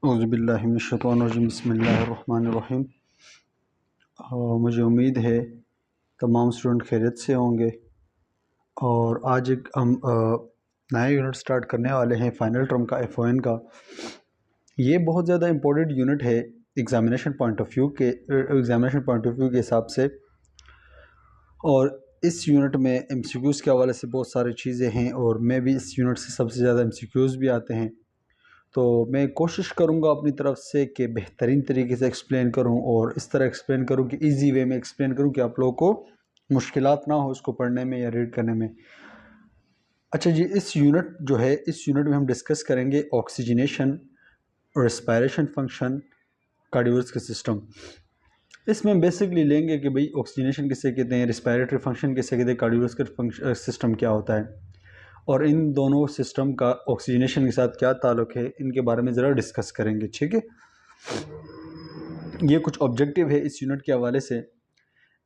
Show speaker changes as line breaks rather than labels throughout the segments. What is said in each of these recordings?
औज़ुबिल्लाहिमिनश्शैतानिर्रजीम बिस्मिल्लाहिर्रहमानिर्रहीम। मुझे उम्मीद है तमाम स्टूडेंट खैरियत से होंगे और आज एक हम नया यूनिट स्टार्ट करने वाले हैं फाइनल टर्म का FON का। ये बहुत ज़्यादा इम्पोर्टेंट यूनिट है एग्ज़ामिनेशन पॉइंट ऑफ व्यू के हिसाब से। और इस यूनिट में MCQs के हवाले से बहुत सारी चीज़ें हैं और मैं भी इस यूनिट से सबसे ज़्यादा MCQs भी आते हैं, तो मैं कोशिश करूंगा अपनी तरफ से कि बेहतरीन तरीके से एक्सप्लेन करूं और इस तरह एक्सप्लेन करूं कि इजी वे में एक्सप्लेन करूं कि आप लोगों को मुश्किलात ना हो इसको पढ़ने में या रीड करने में। अच्छा जी, इस यूनिट में हम डिस्कस करेंगे oxygenation, respiration function, cardiovascular system. इसमें हम बेसिकली लेंगे कि भाई ऑक्सीजनेशन किसे कहते हैं, रेस्पिरेटरी फंक्शन किसे कहते हैं, कार्डियोवैस्कुलर सिस्टम क्या होता है और इन दोनों सिस्टम का ऑक्सीजनेशन के साथ क्या ताल्लुक़ है, इनके बारे में ज़रा डिस्कस करेंगे। ठीक है, ये कुछ ऑब्जेक्टिव है इस यूनिट के हवाले से।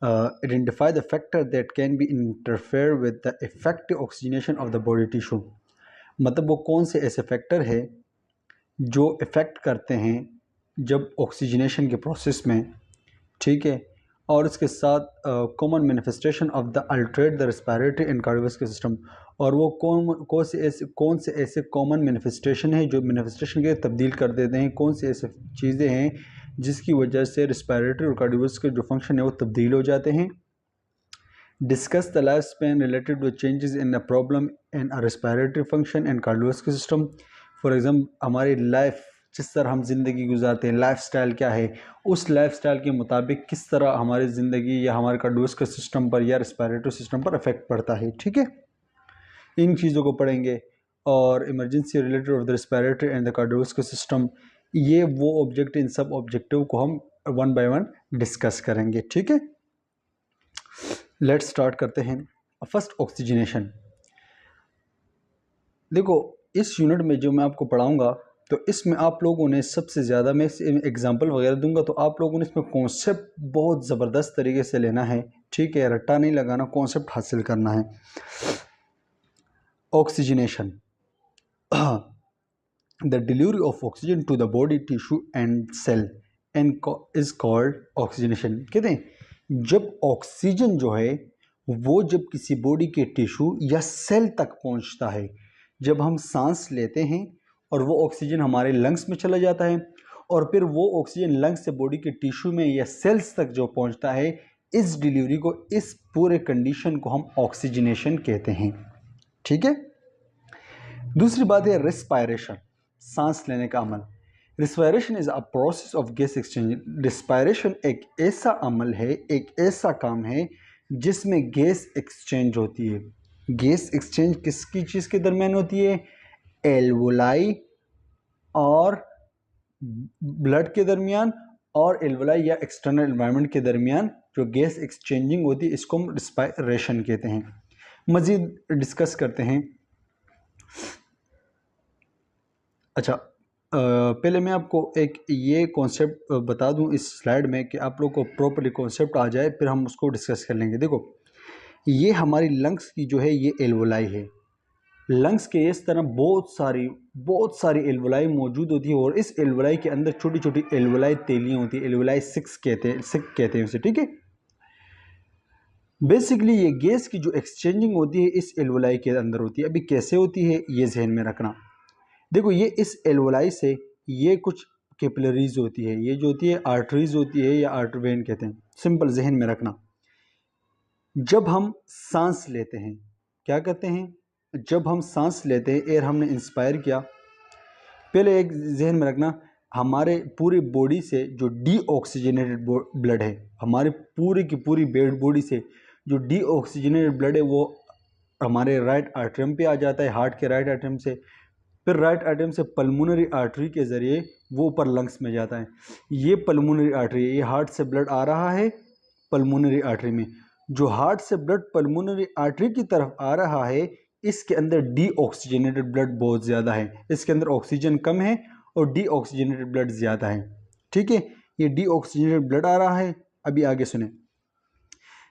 Identify the factor that can be interfere with the effective oxygenation of the body tissue. मतलब वो कौन से ऐसे फैक्टर है जो इफ़ेक्ट करते हैं जब ऑक्सीजनेशन के प्रोसेस में। ठीक है, और इसके साथ common manifestation of the alternate the respiratory and cardiovascular system. और वो कौन से ऐसे कॉमन मैनिफेस्टेशन है जो मैनिफेस्टेशन के तब्दील कर देते हैं, कौन से ऐसे चीज़ें हैं जिसकी वजह से रेस्पिरेटरी और कार्डियोवैस्कुलर जो फंक्शन है वो तब्दील हो जाते हैं। Discuss the life span related to changes in a problem in a respiratory function and cardiovascular system. For example, हमारी लाइफ जिस तरह हम ज़िंदगी गुजारते हैं, लाइफस्टाइल क्या है, उस लाइफस्टाइल के मुताबिक किस तरह हमारी ज़िंदगी या हमारे कार्डियोवैस्कुलर सिस्टम पर या रेस्पिरेटरी सिस्टम पर इफेक्ट पड़ता है। ठीक है, इन चीज़ों को पढ़ेंगे। और emergency related of the respiratory and the cardiovascular system, ये वो ऑब्जेक्टिव, इन सब ऑब्जेक्टिव को हम वन बाय वन डिस्कस करेंगे। ठीक है, लेट्स स्टार्ट करते हैं। First, oxygenation. देखो, इस यूनिट में जो मैं आपको पढ़ाऊँगा तो इसमें आप लोगों ने सबसे ज़्यादा, मैं एग्जांपल वगैरह दूंगा तो आप लोगों ने इसमें कॉन्सेप्ट बहुत ज़बरदस्त तरीके से लेना है। ठीक है, रट्टा नहीं लगाना, कॉन्सेप्ट हासिल करना है। Oxygenation, the delivery of oxygen to the body tissue and cell and is called oxygenation. कहते हैं जब ऑक्सीजन जो है वो जब किसी बॉडी के टिश्यू या सेल तक पहुंचता है, जब हम सांस लेते हैं और वो ऑक्सीजन हमारे लंग्स में चला जाता है और फिर वो ऑक्सीजन लंग्स से बॉडी के टिश्यू में या सेल्स तक जो पहुंचता है, इस डिलीवरी को, इस पूरे कंडीशन को हम ऑक्सीजनेशन कहते हैं। ठीक है, दूसरी बात है रेस्पिरेशन, सांस लेने का अमल। Respiration is a process of gas exchange. Respiration एक ऐसा अमल है, एक ऐसा काम है जिसमें गैस एक्सचेंज होती है। गैस एक्सचेंज किसकी चीज़ के दरमियान होती है? एल्वोलाई और ब्लड के दरमियान, और एल्वोलाई या एक्सटर्नल एनवायरनमेंट के दरमियान जो गैस एक्सचेंजिंग होती है, इसको हम रेस्पिरेशन कहते हैं। मज़ीद डिस्कस करते हैं। अच्छा, पहले मैं आपको एक ये कॉन्सेप्ट बता दूं इस स्लाइड में कि आप लोग को प्रॉपर्ली कॉन्सेप्ट आ जाए, फिर हम उसको डिस्कस कर लेंगे। देखो, ये हमारी लंग्स की जो है ये एल्वोलाई है। लंग्स के इस तरह बहुत सारी एल्वोलाई मौजूद होती है और इस एल्वोलाई के अंदर छोटी छोटी एल्वोलाई तेलियाँ होती है, एल्वोलाई सिक कहते हैं उसे। ठीक है, बेसिकली ये गैस की जो एक्सचेंजिंग होती है इस एल्वोलाई के अंदर होती है। अभी कैसे होती है ये जहन में रखना। देखो, ये इस एल्वोलाई से ये कुछ कैपिलरीज होती है, ये जो होती है आर्टरीज होती है या आर्टरी वेन कहते हैं। सिंपल जहन में रखना। जब हम सांस लेते हैं क्या करते हैं? जब हम सांस लेते हैं, एयर हमने इंस्पायर किया, पहले एक जहन में रखना, हमारे पूरी बॉडी से जो डीऑक्सीजनेटेड ब्लड है, हमारे पूरी की पूरी बॉडी से जो डीऑक्सीजनेटेड ब्लड है वो हमारे राइट आर्टरियम पे आ जाता है, हार्ट के राइट आर्टरियम से। फिर राइट आर्टरियम से पल्मोनरी आर्टरी के ज़रिए वो ऊपर लंग्स में जाता है। ये पल्मोनरी आर्टरी है, ये हार्ट से ब्लड आ रहा है पल्मोनरी आर्टरी में। जो हार्ट से ब्लड पल्मोनरी आर्टरी की तरफ आ रहा है, इसके अंदर डीऑक्सीजनेटेड ब्लड बहुत ज़्यादा है, इसके अंदर ऑक्सीजन कम है और डीऑक्सीजनेटेड ब्लड ज़्यादा है। ठीक है, ये डीऑक्सीजनेटेड ब्लड आ रहा है। अभी आगे सुने,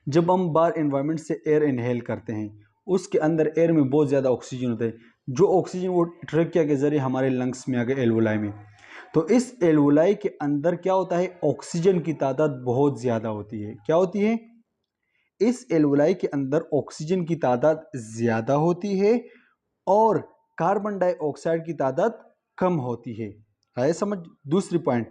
जब हम बाहर एनवायरनमेंट से एयर इनहेल करते हैं, उसके अंदर एयर में बहुत ज़्यादा ऑक्सीजन होता है, जो ऑक्सीजन वो ट्रकिया के ज़रिए हमारे लंग्स में आ गए एल्वोलाई में। तो इस एल्वोलाई के अंदर क्या होता है, ऑक्सीजन की तादाद बहुत ज़्यादा होती है। क्या होती है, इस एल्वोलाई के अंदर ऑक्सीजन की तादाद ज़्यादा होती है और कार्बन डाइऑक्साइड की तादाद कम होती है। आया समझ। दूसरी पॉइंट,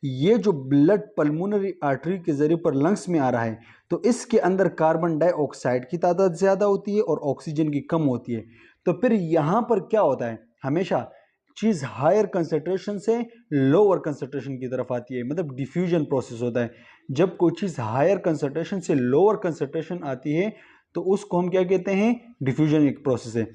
ये जो ब्लड पल्मोनरी आर्टरी के जरिए पर लंग्स में आ रहा है, तो इसके अंदर कार्बन डाइऑक्साइड की तादाद ज़्यादा होती है और ऑक्सीजन की कम होती है। तो फिर यहाँ पर क्या होता है, हमेशा चीज़ हायर कंसंट्रेशन से लोअर कंसंट्रेशन की तरफ आती है, मतलब डिफ्यूजन प्रोसेस होता है। जब कोई चीज़ हायर कंसंट्रेशन से लोअर कंसंट्रेशन आती है तो उसको हम क्या कहते हैं, डिफ्यूजन एक प्रोसेस है।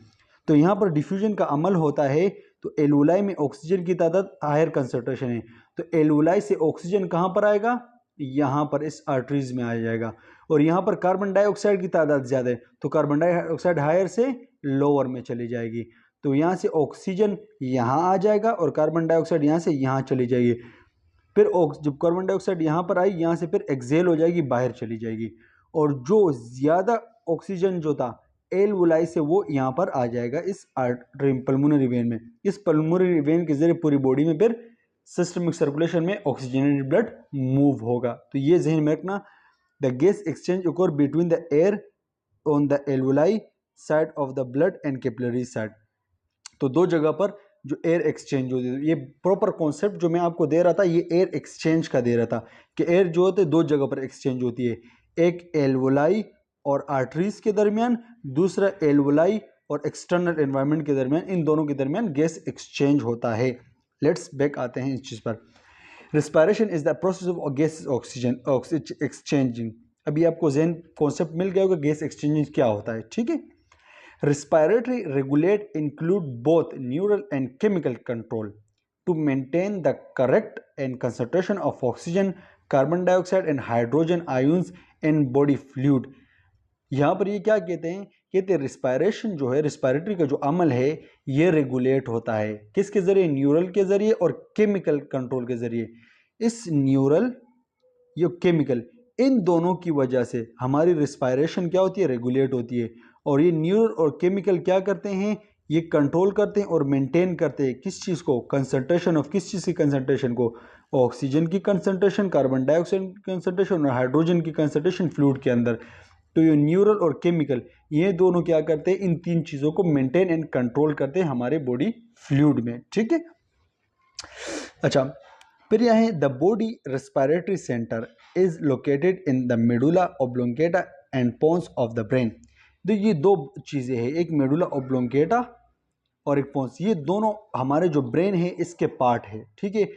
तो यहाँ पर डिफ्यूजन का अमल होता है, तो एल्वोलाई में ऑक्सीजन की तादाद हायर कंसंट्रेशन है, तो एल्वोलाई से ऑक्सीजन कहाँ पर आएगा, यहाँ पर इस आर्टरीज में आ जाएगा। और यहाँ पर कार्बन डाइऑक्साइड की तादाद ज़्यादा है, तो कार्बन डाइऑक्साइड हायर से लोअर में चली जाएगी। तो यहाँ से ऑक्सीजन यहाँ आ जाएगा और कार्बन डाइऑक्साइड यहाँ से यहाँ चली जाएगी। फिर जब कार्बन डाइऑक्साइड यहाँ पर आई, यहाँ से फिर एक्सेल हो जाएगी, बाहर चली जाएगी। और जो ज़्यादा ऑक्सीजन जो था एल्वोलाई से, वो यहाँ पर आ जाएगा इस पल्मोनरी वेन में। इस पल्मोनरी वेन के जरिए पूरी बॉडी में फिर सिस्टमिक सर्कुलेशन में ऑक्सीजनेटेड ब्लड मूव होगा। तो ये ज़हन में रखना, द गैस एक्सचेंज ओकर between the air on the alveoli side of the blood and capillary side. तो दो जगह पर जो एयर एक्सचेंज होती है, ये प्रॉपर कॉन्सेप्ट जो मैं आपको दे रहा था, ये एयर एक्सचेंज का दे रहा था कि एयर जो होते हैं दो जगह पर एक्सचेंज होती है, एक एल्वोलाई और आर्टरीज के दरमियान, दूसरा एल्वोलाई और एक्सटर्नल एनवायरनमेंट के दरमियान। इन दोनों के दरमियान गैस एक्सचेंज होता है। लेट्स बैक आते हैं इस चीज़ पर। Respiration is the process of gas oxygen exchanging. अभी आपको जहन कॉन्सेप्ट मिल गया होगा गैस एक्सचेंजिंग क्या होता है, ठीक है। Respiratory regulate include both neural and chemical control to maintain the correct and concentration of oxygen, carbon dioxide and hydrogen ions in body fluid। यहाँ पर ये क्या कहते हैं, कहते हैं रिस्पायरेशन जो है, रिस्पायरेटरी का जो अमल है, ये रेगुलेट होता है किसके जरिए, न्यूरल के जरिए और केमिकल कंट्रोल के जरिए। इस न्यूरल ये केमिकल, इन दोनों की वजह से हमारी रिस्पायरेशन क्या होती है, रेगुलेट होती है। और ये न्यूरल और केमिकल क्या करते हैं, ये कंट्रोल करते हैं और मेंटेन करते हैं किस चीज़ को, कंसंट्रेशन ऑफ, किस चीज़ की कंसंट्रेशन को, ऑक्सीजन की कंसंट्रेशन, कार्बन डाइऑक्साइड की कंसंट्रेशन और हाइड्रोजन की कंसंट्रेशन फ्लूइड के अंदर। तो ये न्यूरल और केमिकल, ये दोनों क्या करते हैं, इन तीन चीज़ों को मेंटेन एंड कंट्रोल करते हैं हमारे बॉडी फ्लूइड में, ठीक है। अच्छा, फिर यह है the body respiratory centre is located in the medulla oblongata and pons of the brain. तो ये दो चीज़ें हैं, एक मेडुला ऑब्लोंगेटा और एक पोन्स, ये दोनों हमारे जो ब्रेन है इसके पार्ट है, ठीक है।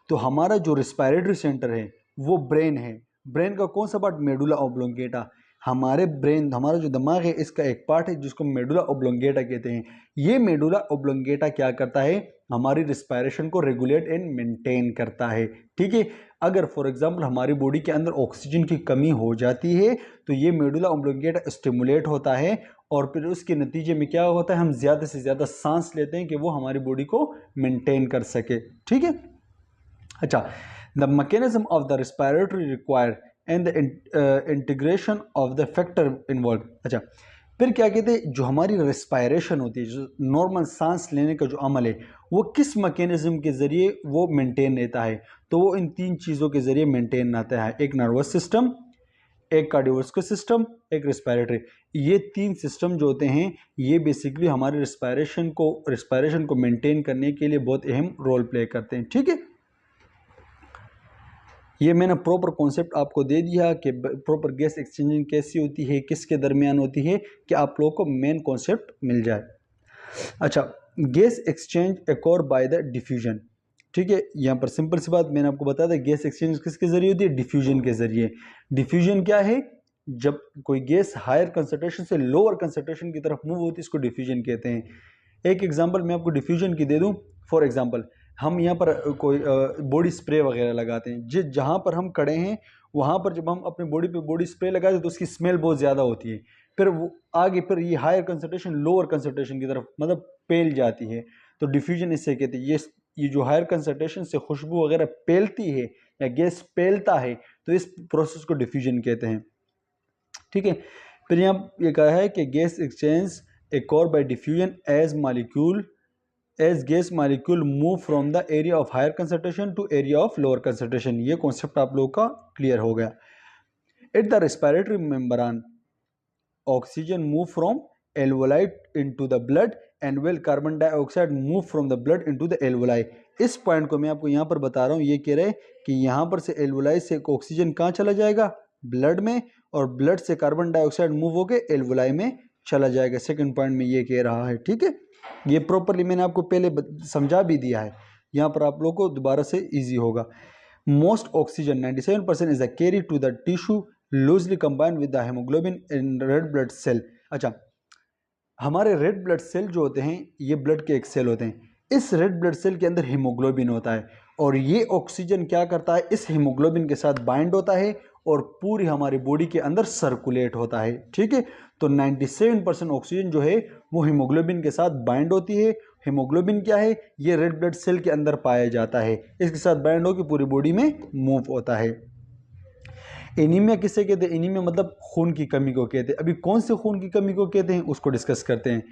तो हमारा जो रेस्पिरेटरी सेंटर है वो ब्रेन है। ब्रेन का कौन सा पार्ट, मेडुला ऑब्लोंगेटा। हमारे ब्रेन, हमारा जो दिमाग है इसका एक पार्ट है जिसको मेडुला ऑब्लोंगेटा कहते हैं। ये मेडुला ऑब्लोंगेटा क्या करता है, हमारी रिस्पायरेशन को रेगुलेट एंड मेंटेन करता है, ठीक है। अगर फॉर एग्जांपल हमारी बॉडी के अंदर ऑक्सीजन की कमी हो जाती है तो ये मेडुला ऑब्लोंगेटा स्टिमुलेट होता है और फिर उसके नतीजे में क्या होता है, हम ज़्यादा से ज़्यादा सांस लेते हैं कि वो हमारी बॉडी को मेंटेन कर सके, ठीक है। अच्छा, the mechanism of the respiratory require and the integration of the factor involve. अच्छा, फिर क्या कहते हैं, जो हमारी रेस्पायरेशन होती है, जो नॉर्मल सांस लेने का जो अमल है, वो किस मैकेनिज्म के ज़रिए वो मेंटेन रहता है, तो वो इन तीन चीज़ों के ज़रिए मेंटेन रहता है, एक नर्वस सिस्टम, एक कार्डियोवास्कुलर सिस्टम, एक रेस्पिरेटरी। ये तीन सिस्टम जो होते हैं ये बेसिकली हमारे रिस्पायरेशन को मेंटेन करने के लिए बहुत अहम रोल प्ले करते हैं, ठीक है। ये मैंने प्रॉपर कॉन्सेप्ट आपको दे दिया कि प्रॉपर गैस एक्सचेंजिंग कैसी होती है, किसके दरमियान होती है, कि आप लोगों को मेन कॉन्सेप्ट मिल जाए। अच्छा, gas exchange occur by the diffusion, ठीक है। यहाँ पर सिंपल सी बात मैंने आपको बताया था, गैस एक्सचेंज किसके जरिए होती है, डिफ्यूजन के जरिए। डिफ्यूजन क्या है, जब कोई गैस हायर कंसंट्रेशन से लोअर कंसंट्रेशन की तरफ मूव होती है, इसको डिफ्यूजन कहते हैं। एक एग्जांपल मैं आपको डिफ्यूजन की दे दूं। फॉर एग्जांपल, हम यहाँ पर कोई बॉडी स्प्रे वगैरह लगाते हैं, जहाँ पर हम खड़े हैं वहाँ पर जब हम अपनी बॉडी पे बॉडी स्प्रे लगाते हैं तो उसकी स्मेल बहुत ज़्यादा होती है। फिर वो आगे फिर ये हायर कंसंट्रेशन लोअर कंसंट्रेशन की तरफ मतलब पेल जाती है, तो डिफ्यूजन इससे कहते हैं। ये जो हायर कंसंट्रेशन से खुशबू वगैरह पेलती है या गैस पेलता है, तो इस प्रोसेस को डिफ्यूजन कहते हैं, ठीक है। फिर यहाँ ये कहा है कि gas exchange occur by diffusion as molecule as gas molecule move from the area of higher concentration to area of lower concentration. ये कॉन्सेप्ट आप लोगों का क्लियर हो गया। At the respiratory membrane oxygen move from alveoli into the blood and well carbon dioxide move from the blood into the alveoli. इस point को मैं आपको यहाँ पर बता रहा हूँ, ये कह रहे हैं कि यहाँ पर से एल्वोलाई से ऑक्सीजन कहाँ चला जाएगा, ब्लड में, और ब्लड से कार्बन डाइऑक्साइड मूव होकर एल्वोलाई में चला जाएगा। सेकंड पॉइंट में ये कह रहा है, ठीक है। ये प्रॉपरली मैंने आपको पहले समझा भी दिया है, यहाँ पर आप लोगों को दोबारा से इजी होगा। Most oxygen 97% is carry to the tissue loosely combined with the haemoglobin in red blood cell. अच्छा, हमारे रेड ब्लड सेल जो होते हैं ये ब्लड के एक सेल होते हैं। इस रेड ब्लड सेल के अंदर हीमोग्लोबिन होता है और ये ऑक्सीजन क्या करता है, इस हीमोग्लोबिन के साथ बाइंड होता है और पूरी हमारी बॉडी के अंदर सर्कुलेट होता है, ठीक है। तो 97% ऑक्सीजन जो है वो हीमोग्लोबिन के साथ बाइंड होती है। हीमोग्लोबिन क्या है, ये रेड ब्लड सेल के अंदर पाया जाता है, इसके साथ बाइंड होकर पूरी बॉडी में मूव होता है। एनीमिया किसे कहते हैं, एनीमिया मतलब खून की कमी को कहते हैं। अभी कौन से खून की कमी को कहते हैं उसको डिस्कस करते हैं।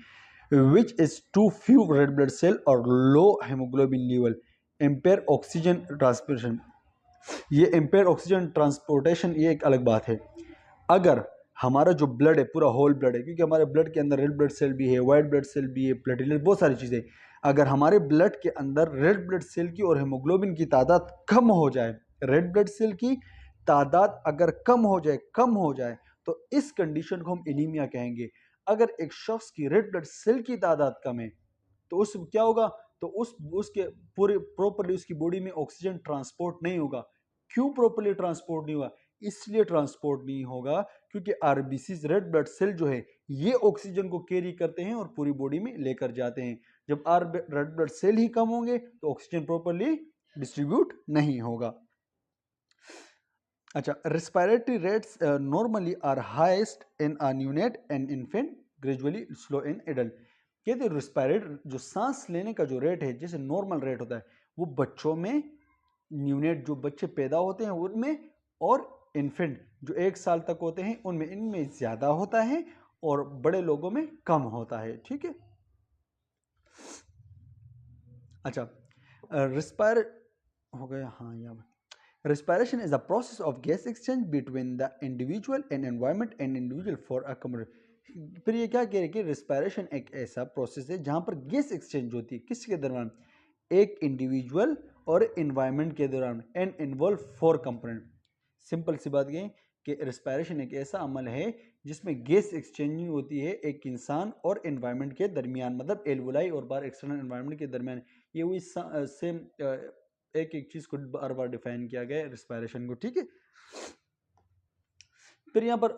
Which is too few red blood cell और low haemoglobin level impair oxygen transportation. ये इम्पेयर ऑक्सीजन ट्रांसपोर्टेशन ये एक अलग बात है। अगर हमारा जो ब्लड है पूरा होल ब्लड है, क्योंकि हमारे ब्लड के अंदर रेड ब्लड सेल भी है, वाइट ब्लड सेल भी है, प्लेटलेट, बहुत सारी चीज़ें। अगर हमारे ब्लड के अंदर रेड ब्लड सेल की और हेमोग्लोबिन की तादाद कम हो जाए, रेड ब्लड सेल की तादाद अगर कम हो जाए तो इस कंडीशन को हम एनीमिया कहेंगे। अगर एक शख्स की रेड ब्लड सेल की तादाद कम है तो उस क्या होगा, तो उसके पूरे प्रॉपरली उसकी बॉडी में ऑक्सीजन ट्रांसपोर्ट नहीं होगा। क्यों प्रॉपरली ट्रांसपोर्ट नहीं होगा, इसलिए ट्रांसपोर्ट नहीं होगा क्योंकि आरबीसी रेड ब्लड सेल जो है ये ऑक्सीजन को कैरी करते हैं और पूरी बॉडी में लेकर जाते हैं। जब रेड ब्लड सेल ही कम होंगे तो ऑक्सीजन प्रॉपरली डिस्ट्रीब्यूट नहीं होगा। अच्छा, respiratory rates normally are highest in a neonate and infant, gradually slow in adult. कहते हैं रेस्पिरेटर जो सांस लेने का जो रेट है, जैसे नॉर्मल रेट होता है वो बच्चों में, न्यूनेट जो बच्चे पैदा होते हैं उनमें, और इन्फेंट जो 1 साल तक होते हैं उनमें, इनमें ज़्यादा होता है और बड़े लोगों में कम होता है, ठीक है। अच्छा, रिस्पायर हो गया, हाँ यहाँ respiration is a process of gas exchange between the individual and environment and individual for a community। फिर ये क्या कह रहे हैं कि respiration एक ऐसा प्रोसेस है जहां पर गैस एक्सचेंज होती है, किसके दौरान, एक इंडिविजुअल और एनवायरनमेंट के दौरान, एंड इन्वॉल्व 4 कंपोनेंट। सिंपल सी बात ये कि रेस्पिरेशन एक ऐसा अमल है जिसमें गैस एक्सचेंजिंग होती है एक इंसान और एनवायरनमेंट के दरमियान, मतलब एल्वोलाई और बार एक्सटर्नल एनवायरनमेंट के दरमियान। ये हुई सेम एक एक चीज को बार बार डिफाइन किया गया है रेस्पिरेशन को, ठीक है। फिर यहाँ पर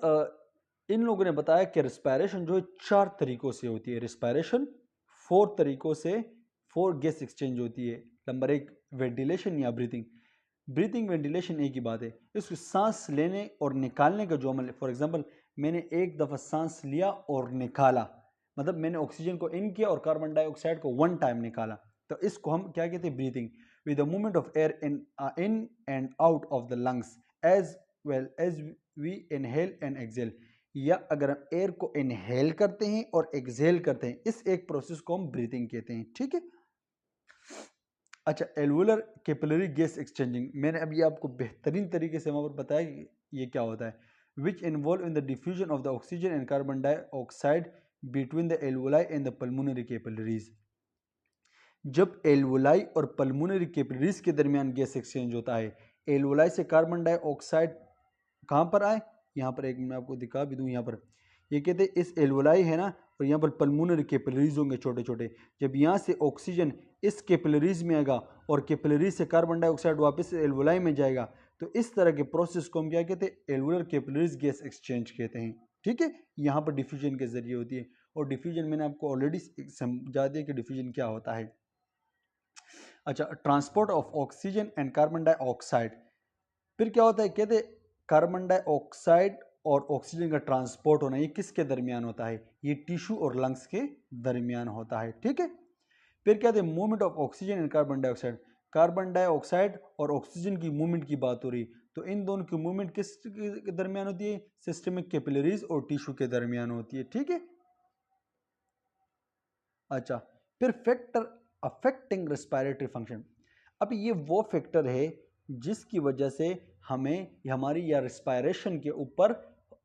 इन लोगों ने बताया कि रेस्पिरेशन जो है 4 तरीकों से होती है। रेस्पिरेशन 4 तरीकों से 4 गैस एक्सचेंज होती है। नंबर 1 वेंटिलेशन या ब्रीथिंग। ब्रीथिंग वेंटिलेशन एक ही बात है, इसको सांस लेने और निकालने का जो अमल है। फॉर एग्जांपल, मैंने एक दफ़ा सांस लिया और निकाला, मतलब मैंने ऑक्सीजन को इन किया और कार्बन डाइऑक्साइड को 1 टाइम निकाला, तो इसको हम क्या कहते हैं, breathing. with the movement of air in and out of the lungs as well as we inhale and exhale। या अगर हम एयर को इनहेल करते हैं और एक्सहेल करते हैं, इस एक प्रोसेस को हम ब्रीथिंग कहते हैं, ठीक है। अच्छा, एल्वुलर कैपिलरी गैस एक्सचेंजिंग, मैंने अभी आपको बेहतरीन तरीके से वहां पर बताया कि ये क्या होता है। Which involve in the diffusion of the oxygen and carbon dioxide between the alveoli and the pulmonary capillaries. जब एल्वोलाई और पल्मोनरी कैपिलरीज के दरमियान गैस एक्सचेंज होता है, एल्वोलाई से कार्बन डाइऑक्साइड कहाँ पर आए, यहाँ पर एक मैं आपको दिखा भी दूँ। यहाँ पर ये कहते हैं इस एल्वोलाई है ना, और यहाँ पर पल्मोनरी कैपिलरीज होंगे छोटे छोटे। जब यहाँ से ऑक्सीजन इस कैपिलरीज में आएगा और कैपिलरीज से कार्बन डाइऑक्साइड वापस एल्वोलाई में जाएगा, तो इस तरह के प्रोसेस को हम क्या कहते हैं, एल्वुलर कैपिलरीज गैस एक्सचेंज कहते हैं, ठीक है। यहाँ पर डिफ्यूजन के जरिए होती है, और डिफ्यूजन मैंने आपको ऑलरेडी समझा दिया कि डिफ्यूजन क्या होता है। अच्छा, transport of oxygen and carbon dioxide, फिर क्या होता है, कहते कार्बन डाइऑक्साइड और ऑक्सीजन का ट्रांसपोर्ट होना, ये किसके दरमियान होता है, ये टिश्यू और लंग्स के दरमियान होता है, ठीक है। फिर कहते हैं movement of oxygen and carbon dioxide, carbon dioxide और ऑक्सीजन की मूवमेंट की बात हो रही, तो इन दोनों की मूवमेंट किस के दरमियान होती है, सिस्टमिक कैपिलरीज और टिश्यू के दरमियान होती है, ठीक है। अच्छा, फिर फैक्टर अफेक्टिंग रेस्पिरेटरी फंक्शन। अब ये वो फैक्टर है जिसकी वजह से हमें हमारी या रेस्पिरेशन के ऊपर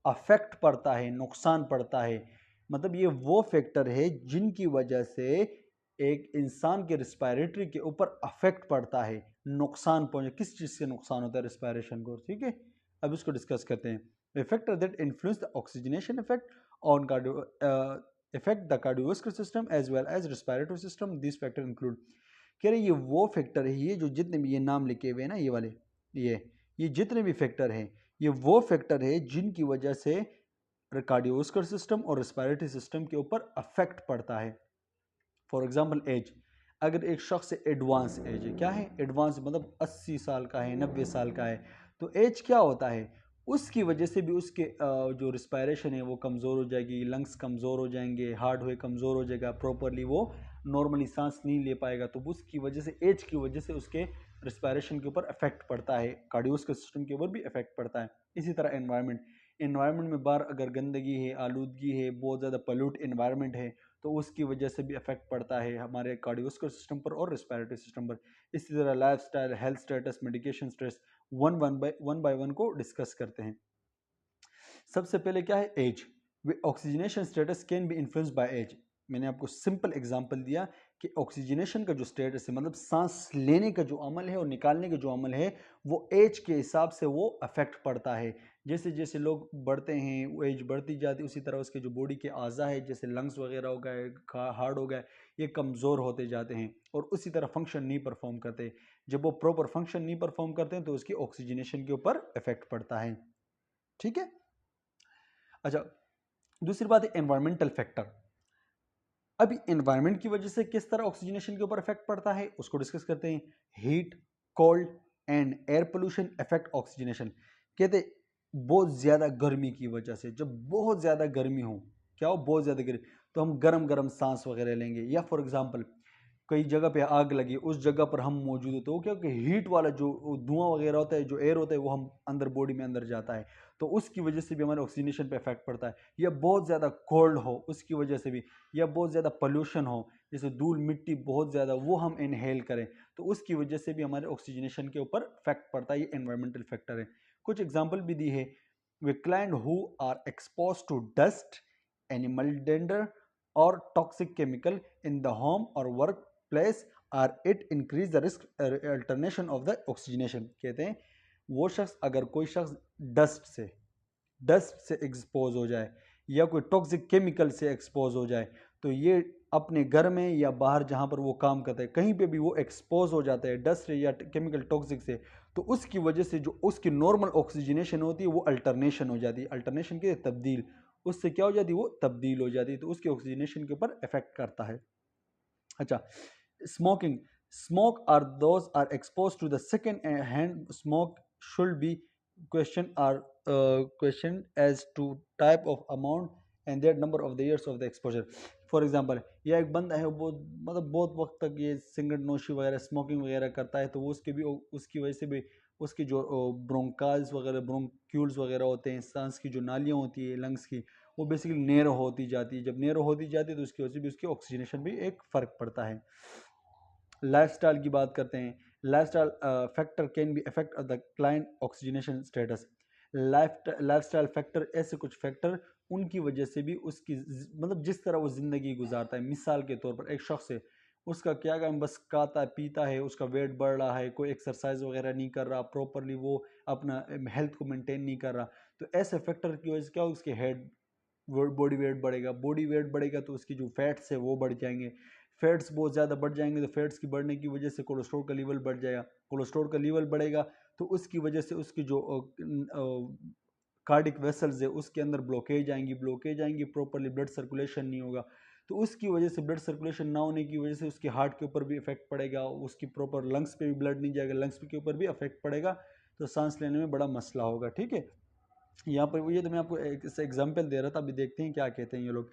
अफेक्ट पड़ता है, नुकसान पड़ता है। मतलब ये वो फैक्टर है जिनकी वजह से एक इंसान के रेस्पिरेटरी के ऊपर अफेक्ट पड़ता है, नुकसान पहुंचे। किस चीज़ से नुकसान होता है रेस्पिरेशन को, ठीक है। अब इसको डिस्कस करते हैं। Factor that influence the oxygenation effect on cardio affect the cardiovascular system as well as respiratory system. These factors include, कह रहे ये वो फैक्टर है, ये जो जितने भी ये नाम लिखे हुए हैं ना, ये वाले ये जितने भी फैक्टर हैं, ये वो फैक्टर है जिनकी वजह से कार्डियोवास्कुलर सिस्टम और रेस्पिरेटरी सिस्टम के ऊपर अफेक्ट पड़ता है। फॉर एग्जांपल एज, अगर एक शख्स एडवांस एज है, क्या है एडवांस मतलब 80 साल का है, 90 साल का है, तो एज क्या होता है, उसकी वजह से भी उसके जो रिस्पायरेशन है वो कमज़ोर हो जाएगी, लंग्स कमज़ोर हो जाएंगे, हार्ट हुए कमज़ोर हो जाएगा, प्रॉपरली वो नॉर्मली सांस नहीं ले पाएगा। तो उसकी वजह से, एज की वजह से उसके रिस्पायरेशन के ऊपर इफेक्ट पड़ता है, कार्डियोवास्कुलर सिस्टम के ऊपर भी इफेक्ट पड़ता है। इसी तरह एनवायरनमेंट में बाहर अगर गंदगी है, आलूदगी है, बहुत ज़्यादा पोल्यूट एनवायरनमेंट है, तो उसकी वजह से भी इफेक्ट पड़ता है हमारे कार्डियोवास्कुलर सिस्टम पर और रेस्पिरेटरी सिस्टम पर। इसी तरह lifestyle, health status, medication stress, one by one को डिस्कस करते हैं। सबसे पहले क्या है age. Oxygenation status can be influence by age. मैंने आपको सिंपल एग्जांपल दिया कि ऑक्सीजनेशन का जो स्टेटस है, मतलब सांस लेने का जो अमल है और निकालने का जो अमल है, वो एज के हिसाब से वो अफेक्ट पड़ता है। जैसे जैसे लोग बढ़ते हैं, वो एज बढ़ती जाती है, उसी तरह उसके जो बॉडी के अज़ा है, जैसे लंग्स वगैरह हो गए, हार्ट हो गए, ये कमज़ोर होते जाते हैं और उसी तरह फंक्शन नहीं परफॉर्म करते। जब वो प्रॉपर फंक्शन नहीं परफॉर्म करते हैं तो उसकी ऑक्सीजनेशन के ऊपर इफेक्ट पड़ता है, ठीक है। अच्छा, दूसरी बात है एनवायरमेंटल फैक्टर। अभी एनवायरनमेंट की वजह से किस तरह ऑक्सीजनेशन के ऊपर इफेक्ट पड़ता है उसको डिस्कस करते हैं। Heat, cold and air pollution effect oxygenation. कहते बहुत ज्यादा गर्मी की वजह से, जब बहुत ज्यादा गर्मी हो, क्या हो बहुत ज्यादा गर्मी, तो हम गरम गरम सांस वगैरह लेंगे। या फॉर एग्जांपल कई जगह पे आग लगी, उस जगह पर हम मौजूद होते हो, क्योंकि हीट वाला जो धुआं वगैरह होता है, जो एयर होता है, वो हम अंदर बॉडी में अंदर जाता है, तो उसकी वजह से भी हमारे ऑक्सीजनेशन पे इफेक्ट पड़ता है। या बहुत ज़्यादा कोल्ड हो उसकी वजह से भी, या बहुत ज़्यादा पोल्यूशन हो, जैसे धूल मिट्टी बहुत ज़्यादा वो हम इनहेल करें, तो उसकी वजह से भी हमारे ऑक्सीजनेशन के ऊपर इफेक्ट पड़ता है। ये एनवायरमेंटल फैक्टर है। कुछ एग्जाम्पल भी दी है। वे client who are expose to dust, animal dander और toxic chemical in the home और work place are it increase the risk alternation of the oxygenation. कहते हैं वो शख्स, अगर कोई शख्स डस्ट से एक्सपोज हो जाए या कोई टॉक्सिक केमिकल से एक्सपोज हो जाए, तो ये अपने घर में या बाहर जहाँ पर वो काम करता है, कहीं पे भी वो एक्सपोज हो जाता है डस्ट से या केमिकल टॉक्सिक से, तो उसकी वजह से जो उसकी नॉर्मल ऑक्सीजनेशन होती है वो अल्टरनेशन हो जाती है। अल्टरनेशन के तब्दील, उससे क्या हो जाती है, वो तब्दील हो जाती है, तो उसकी ऑक्सीजनेशन के ऊपर इफेक्ट करता है। अच्छा, smoking. Smoke or those are exposed to the second hand smoke should be questioned as to type of amount and their number of the years of the exposure. For example, यह एक बंदा है, वो मतलब बहुत वक्त तक ये सिगरेट नोशी वगैरह स्मोकिंग वगैरह करता है, तो वो उसकी वजह से भी उसकी जो ब्रोंकाल्स वगैरह, ब्रोंक्यूल्स वगैरह होते हैं, सांस की जो नालियाँ होती है लंग्स की, वो बेसिकली नैरो होती जाती है। जब नैरो होती जाती है तो उसकी वजह से भी उसकी ऑक्सीजनेशन भी एक फ़र्क पड़ता है। लाइफस्टाइल की बात करते हैं। Lifestyle factor can be affect the client oxygenation status. Lifestyle factor ऐसे कुछ फैक्टर, उनकी वजह से भी उसकी मतलब जिस तरह वो ज़िंदगी गुजारता है। मिसाल के तौर पर एक शख्स है, उसका क्या काम, बस खाता पीता है, उसका वेट बढ़ रहा है, कोई एक्सरसाइज वगैरह नहीं कर रहा प्रॉपरली, वो अपना हेल्थ को मेंटेन नहीं कर रहा, तो ऐसे फैक्टर की वजह से क्या हो, उसके हेड बॉडी वेट बढ़ेगा। बॉडी वेट बढ़ेगा तो उसकी जो फैट्स है वो बढ़ जाएंगे। फैट्स बहुत ज़्यादा बढ़ जाएंगे तो फैट्स की बढ़ने की वजह से कोलेस्ट्रॉल का लेवल बढ़ जाएगा। कोलेस्ट्रॉल का लेवल बढ़ेगा तो उसकी वजह से उसकी जो कार्डिक वेसल्स है उसके अंदर ब्लॉकेज आएंगी, प्रॉपरली ब्लड सर्कुलेशन नहीं होगा, तो उसकी वजह से ब्लड सर्कुलेशन ना होने की वजह से उसके हार्ट के ऊपर भी इफेक्ट पड़ेगा, उसकी प्रॉपर लंग्स पे भी ब्लड नहीं जाएगा, लंग्स के ऊपर भी इफेक्ट पड़ेगा, तो सांस लेने में बड़ा मसला होगा। ठीक है, यहाँ पर ये तो मैं आपको एक एग्जाम्पल दे रहा था, अभी देखते हैं क्या कहते हैं ये लोग।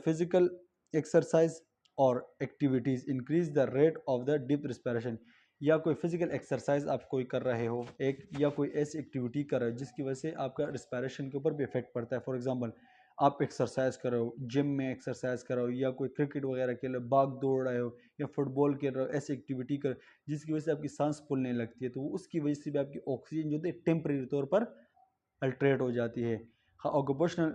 फिजिकल एक्सरसाइज और activities increase the rate of the deep respiration. या कोई फिजिकल एक्सरसाइज आप कोई कर रहे हो एक, या कोई ऐसी एक्टिविटी कर रहे हो जिसकी वजह से आपका रिस्पिरेशन के ऊपर भी इफेक्ट पड़ता है। फॉर एग्जांपल, आप एक्सरसाइज कर रहे हो, जिम में एक्सरसाइज कर रहे हो, या कोई क्रिकेट वगैरह खेल रहे हो, भाग दौड़ रहे हो, या फुटबॉल खेल रहे हो, ऐसी एक्टिविटी कर जिसकी वजह से आपकी सांस फूलने लगती है, तो उसकी वजह से भी आपकी ऑक्सीजन जो होती है टेम्परेरी तौर पर अल्ट्रेट हो जाती है। हाँ, occupational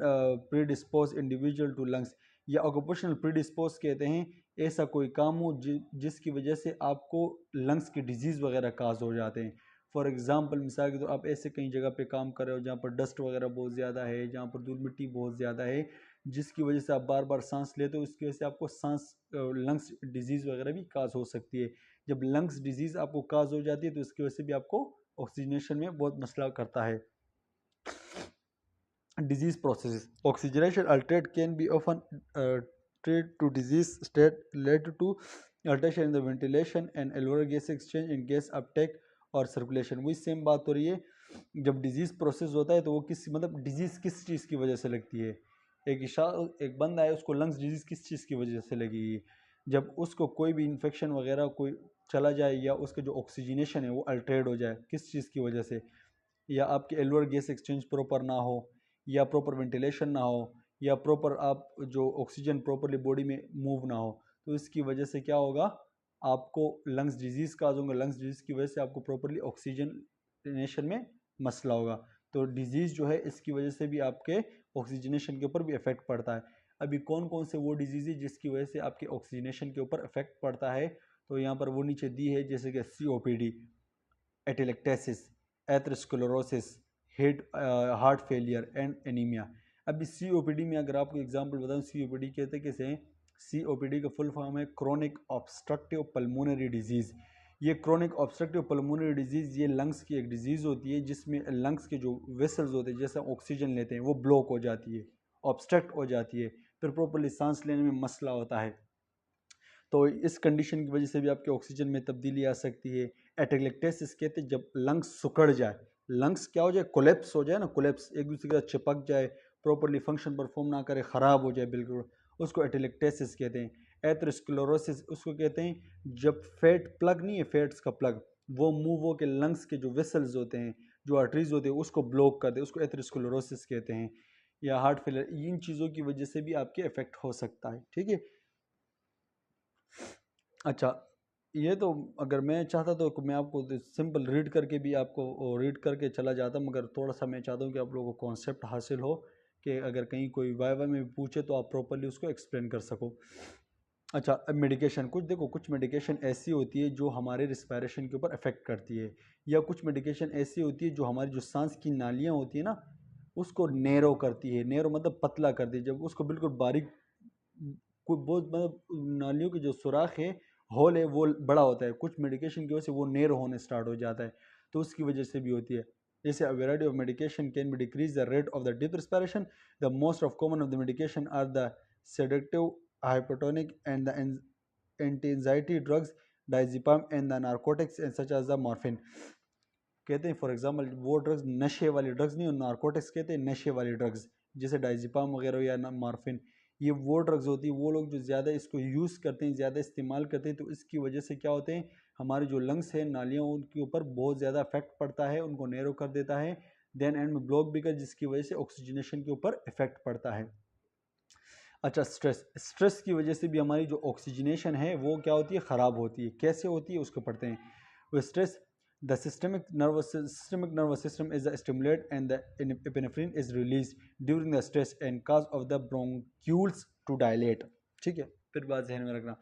predispose individual to lungs, या ऑक्यूपेशनल प्रीडिस्पोज कहते हैं ऐसा कोई काम हो जिसकी वजह से आपको लंग्स की डिजीज़ वगैरह काज हो जाते हैं। फॉर एग्जांपल, मिसाल के तौर आप ऐसे कई जगह पे काम कर रहे हो जहाँ पर डस्ट वगैरह बहुत ज़्यादा है, जहाँ पर धूल मिट्टी बहुत ज़्यादा है, जिसकी वजह से आप बार बार सांस लेते हो, उसकी वजह से आपको सांस लंग्स डिजीज़ वगैरह भी काज हो सकती है। जब लंग्स डिजीज़ आपको काज हो जाती है तो उसकी वजह से भी आपको ऑक्सीजनेशन में बहुत मसला करता है। Disease processes. Oxygenation altered can be often treated to disease state related to alteration in the ventilation and alveolar gas exchange in gas uptake और सर्कुलेशन। वही सेम बात हो रही है, जब डिजीज़ प्रोसेस होता है तो वो किस मतलब डिजीज़ किस चीज़ की वजह से लगती है। एक बंदा है, उसको लंग्स डिजीज़ किस चीज़ की वजह से लगी, जब उसको कोई भी इन्फेक्शन वगैरह कोई चला जाए, या उसका जो ऑक्सीजनेशन है वो अल्टरेड हो जाए, किस चीज़ की वजह से, या आपके एलुअर गैस एक्सचेंज प्रॉपर ना हो, या प्रॉपर वेंटिलेशन ना हो, या प्रॉपर आप जो ऑक्सीजन प्रॉपरली बॉडी में मूव ना हो, तो इसकी वजह से क्या होगा, आपको लंग्स डिजीज़ का होगा। लंग्स डिजीज़ की वजह से आपको प्रॉपरली ऑक्सीजनेशन में मसला होगा। तो डिजीज़ जो है इसकी वजह से भी आपके ऑक्सीजनेशन के ऊपर भी इफेक्ट पड़ता है। अभी कौन कौन से वो डिजीज़ है जिसकी वजह से आपके ऑक्सीजनेशन के ऊपर इफेक्ट पड़ता है, तो यहाँ पर वो नीचे दी है, जैसे कि COPD, atelectasis, atherosclerosis, heart failure and anaemia. अभी COPD में अगर आपको एग्जांपल बताऊं, COPD कहते कैसे हैं, COPD का फुल फॉर्म है क्रोनिक ऑब्स्ट्रक्टिव पल्मोनरी डिजीज़। ये क्रोनिक ऑब्स्ट्रक्टिव पल्मोनरी डिजीज़ ये लंग्स की एक डिजीज़ होती है जिसमें लंग्स के जो वेसल्स होते हैं, जैसे ऑक्सीजन लेते हैं, वो ब्लॉक हो जाती है, ऑब्स्ट्रक्ट हो जाती है, फिर प्रॉपरली सांस लेने में मसला होता है। तो इस कंडीशन की वजह से भी आपके ऑक्सीजन में तब्दीली आ सकती है। एटेलेक्टेसिस कहते हैं जब लंग्स सुकड़ जाए, लंग्स क्या हो जाए, कोलेप्स हो जाए ना, कोलेप्स एक दूसरे के साथ चिपक जाए, प्रॉपरली फंक्शन परफॉर्म ना करे, ख़राब हो जाए बिल्कुल, उसको एटेलेक्टेसिस कहते हैं। एथेरोस्क्लेरोसिस उसको कहते हैं जब फैट प्लग नहीं है, फैट्स का प्लग वो मूव हो के लंग्स के जो वेसल्स होते हैं, जो आर्टरीज होते हैं, उसको ब्लॉक कर दे, उसको एथेरोस्क्लेरोसिस कहते हैं। या हार्ट फेलियर, इन चीज़ों की वजह से भी आपके इफेक्ट हो सकता है। ठीक है, अच्छा, ये तो अगर मैं चाहता तो मैं आपको सिंपल रीड करके भी आपको रीड करके चला जाता, मगर थोड़ा सा मैं चाहता हूँ कि आप लोगों को कॉन्सेप्ट हासिल हो, कि अगर कहीं कोई वाइवा में भी पूछे तो आप प्रॉपरली उसको एक्सप्लेन कर सको। अच्छा, अब मेडिकेशन, कुछ देखो, कुछ मेडिकेशन ऐसी होती है जो हमारे रिस्पायरेशन के ऊपर इफेक्ट करती है, या कुछ मेडिकेशन ऐसी होती है जो हमारी जो सांस की नालियाँ होती है ना, उसको नैरो करती है। नैरो मतलब पतला कर दी, जब उसको बिल्कुल बारीक, कोई बहुत मतलब नालियों की जो सुराख है, होल है, वो बड़ा होता है, कुछ मेडिकेशन की वजह से वो नैरो होने स्टार्ट हो जाता है, तो उसकी वजह से भी होती है। जैसे variety of medication can be decrease the rate of the deep respiration. The most of common of the medication are the sedative, hypertonic and the anti-anxiety drugs, diazepam and the narcotics and such as the morphine। कहते हैं for example वो drugs नशे वाली drugs नहीं, narcotics कहते हैं नशे वाली ड्रग्स, जैसे डायजिपाम वगैरह या मॉर्फिन, ये वो ड्रग्स होती है। वो लोग जो ज़्यादा इसको यूज़ करते हैं, ज़्यादा इस्तेमाल करते हैं, तो इसकी वजह से क्या होते हैं, हमारे जो लंग्स हैं, नालियाँ, उनके ऊपर बहुत ज़्यादा इफेक्ट पड़ता है, उनको नैरो कर देता है, देन एंड में ब्लॉक भी कर, जिसकी वजह से ऑक्सीजनेशन के ऊपर इफेक्ट पड़ता है। अच्छा, स्ट्रेस, स्ट्रेस की वजह से भी हमारी जो ऑक्सीजनेशन है वो क्या होती है, ख़राब होती है। कैसे होती है उसको पढ़ते हैं। वो stress, the systemic nervous system is the stimulate and the epinephrine is release during the stress and cause of the bronchioles to dilate. ठीक है, फिर बात ध्यान में रखना,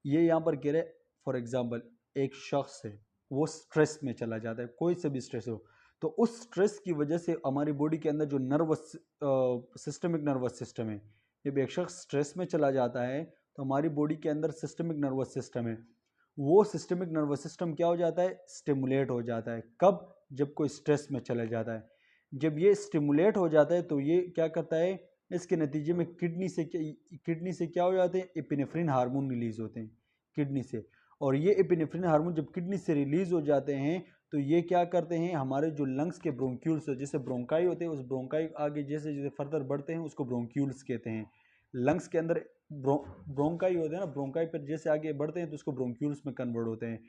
ये यहाँ पर कह रहे, फॉर एग्जाम्पल एक शख्स है, वो स्ट्रेस में चला जाता है, कोई से भी स्ट्रेस हो, तो उस स्ट्रेस की वजह से हमारी बॉडी के अंदर जो नर्वस सिस्टमिक नर्वस सिस्टम है, जब एक शख्स स्ट्रेस में चला जाता है तो हमारी बॉडी के अंदर सिस्टमिक नर्वस सिस्टम है, वो सिस्टमिक नर्वस सिस्टम क्या हो जाता है, स्टिमुलेट हो जाता है। कब, जब कोई स्ट्रेस में चला जाता है, जब ये स्टिमुलेट हो जाता है तो ये क्या करता है, इसके नतीजे में किडनी से क्या हो जाते हैं, एपिनेफ्रिन हार्मोन रिलीज होते हैं किडनी से, और ये एपिनेफ्रिन हार्मोन जब किडनी से रिलीज हो जाते हैं तो ये क्या करते हैं, हमारे जो लंग्स के ब्रोंक्यूल्स, जैसे ब्रोंकाई होते हैं, उस ब्रोंकाई आगे जैसे जैसे फर्दर बढ़ते हैं उसको ब्रोंक्यूल्स कहते हैं। लंग्स के अंदर ब्रोंकाई होते हैं ना, ब्रोंकाई पर जैसे आगे बढ़ते हैं तो उसको ब्रोंक्यूल्स में कन्वर्ट होते हैं,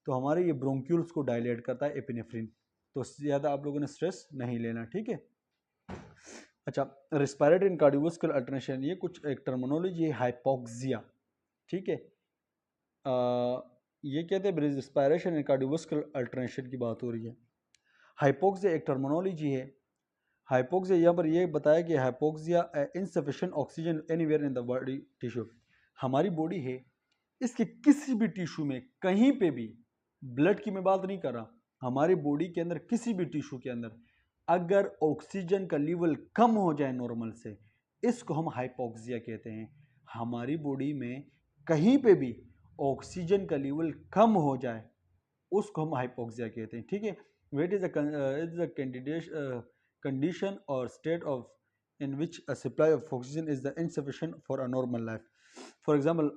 तो हमारे ये ब्रोंक्यूल्स को डायलेट करता है एपिनेफ्रिन। तो ज़्यादा आप लोगों ने स्ट्रेस नहीं लेना, ठीक है। अच्छा, रिस्पायरेटरी एंड कार्डियोवास्कुलर अल्टरनेशन, ये कुछ एक टर्मिनोलॉजी है, हाइपोक्सिया, ठीक है। ये कहते हैं रिस्पायरेशन एंड कार्डियोवास्कुलर अल्टरनेशन की बात हो रही है। हाइपोक्सिया एक टर्मिनोलॉजी है। हाइपोक्सिया यहाँ पर ये बताया कि hypoxia insufficient oxygen anywhere in the body tissue, हमारी बॉडी है, इसके किसी भी टिश्यू में कहीं पे भी, ब्लड की मैं बात नहीं कर रहा, हमारी बॉडी के अंदर किसी भी टिश्यू के अंदर अगर ऑक्सीजन का लेवल कम हो जाए नॉर्मल से, इसको हम हाइपोक्सिया कहते हैं। हमारी बॉडी में कहीं पे भी ऑक्सीजन का लेवल कम हो जाए उसको हम हाइपोक्सिया कहते हैं, ठीक है। वेट इज अ कैंडिडेट कंडीशन और state of in which a supply of oxygen is the insufficient for a normal life. For example,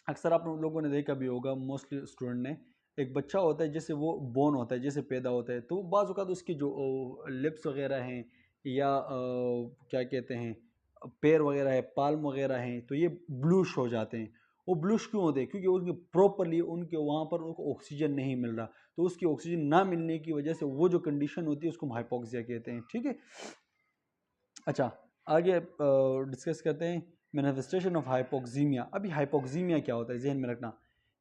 अक्सर आप लोगों ने देखा भी होगा, मोस्टली स्टूडेंट ने, एक बच्चा होता है जैसे वो बोर्न होता है, जैसे पैदा होता है, तो बाज़ औक़ात उसकी जो लिप्स वगैरह हैं या क्या कहते हैं पैर वगैरह है, पाल्म वगैरह हैं, तो ये ब्लूश हो जाते हैं। वो ब्लूश क्यों होते हैं? क्योंकि उनके प्रॉपरली उनके वहाँ पर उनको ऑक्सीजन नहीं मिल रहा, तो उसकी ऑक्सीजन ना मिलने की वजह से वो जो कंडीशन होती है उसको हम हाइपोक्सिया कहते हैं, ठीक है। अच्छा, आगे डिस्कस करते हैं मैनिफेस्टेशन ऑफ हाइपोक्सीमिया। अभी हाइपोक्सीमिया क्या होता है जहन में रखना,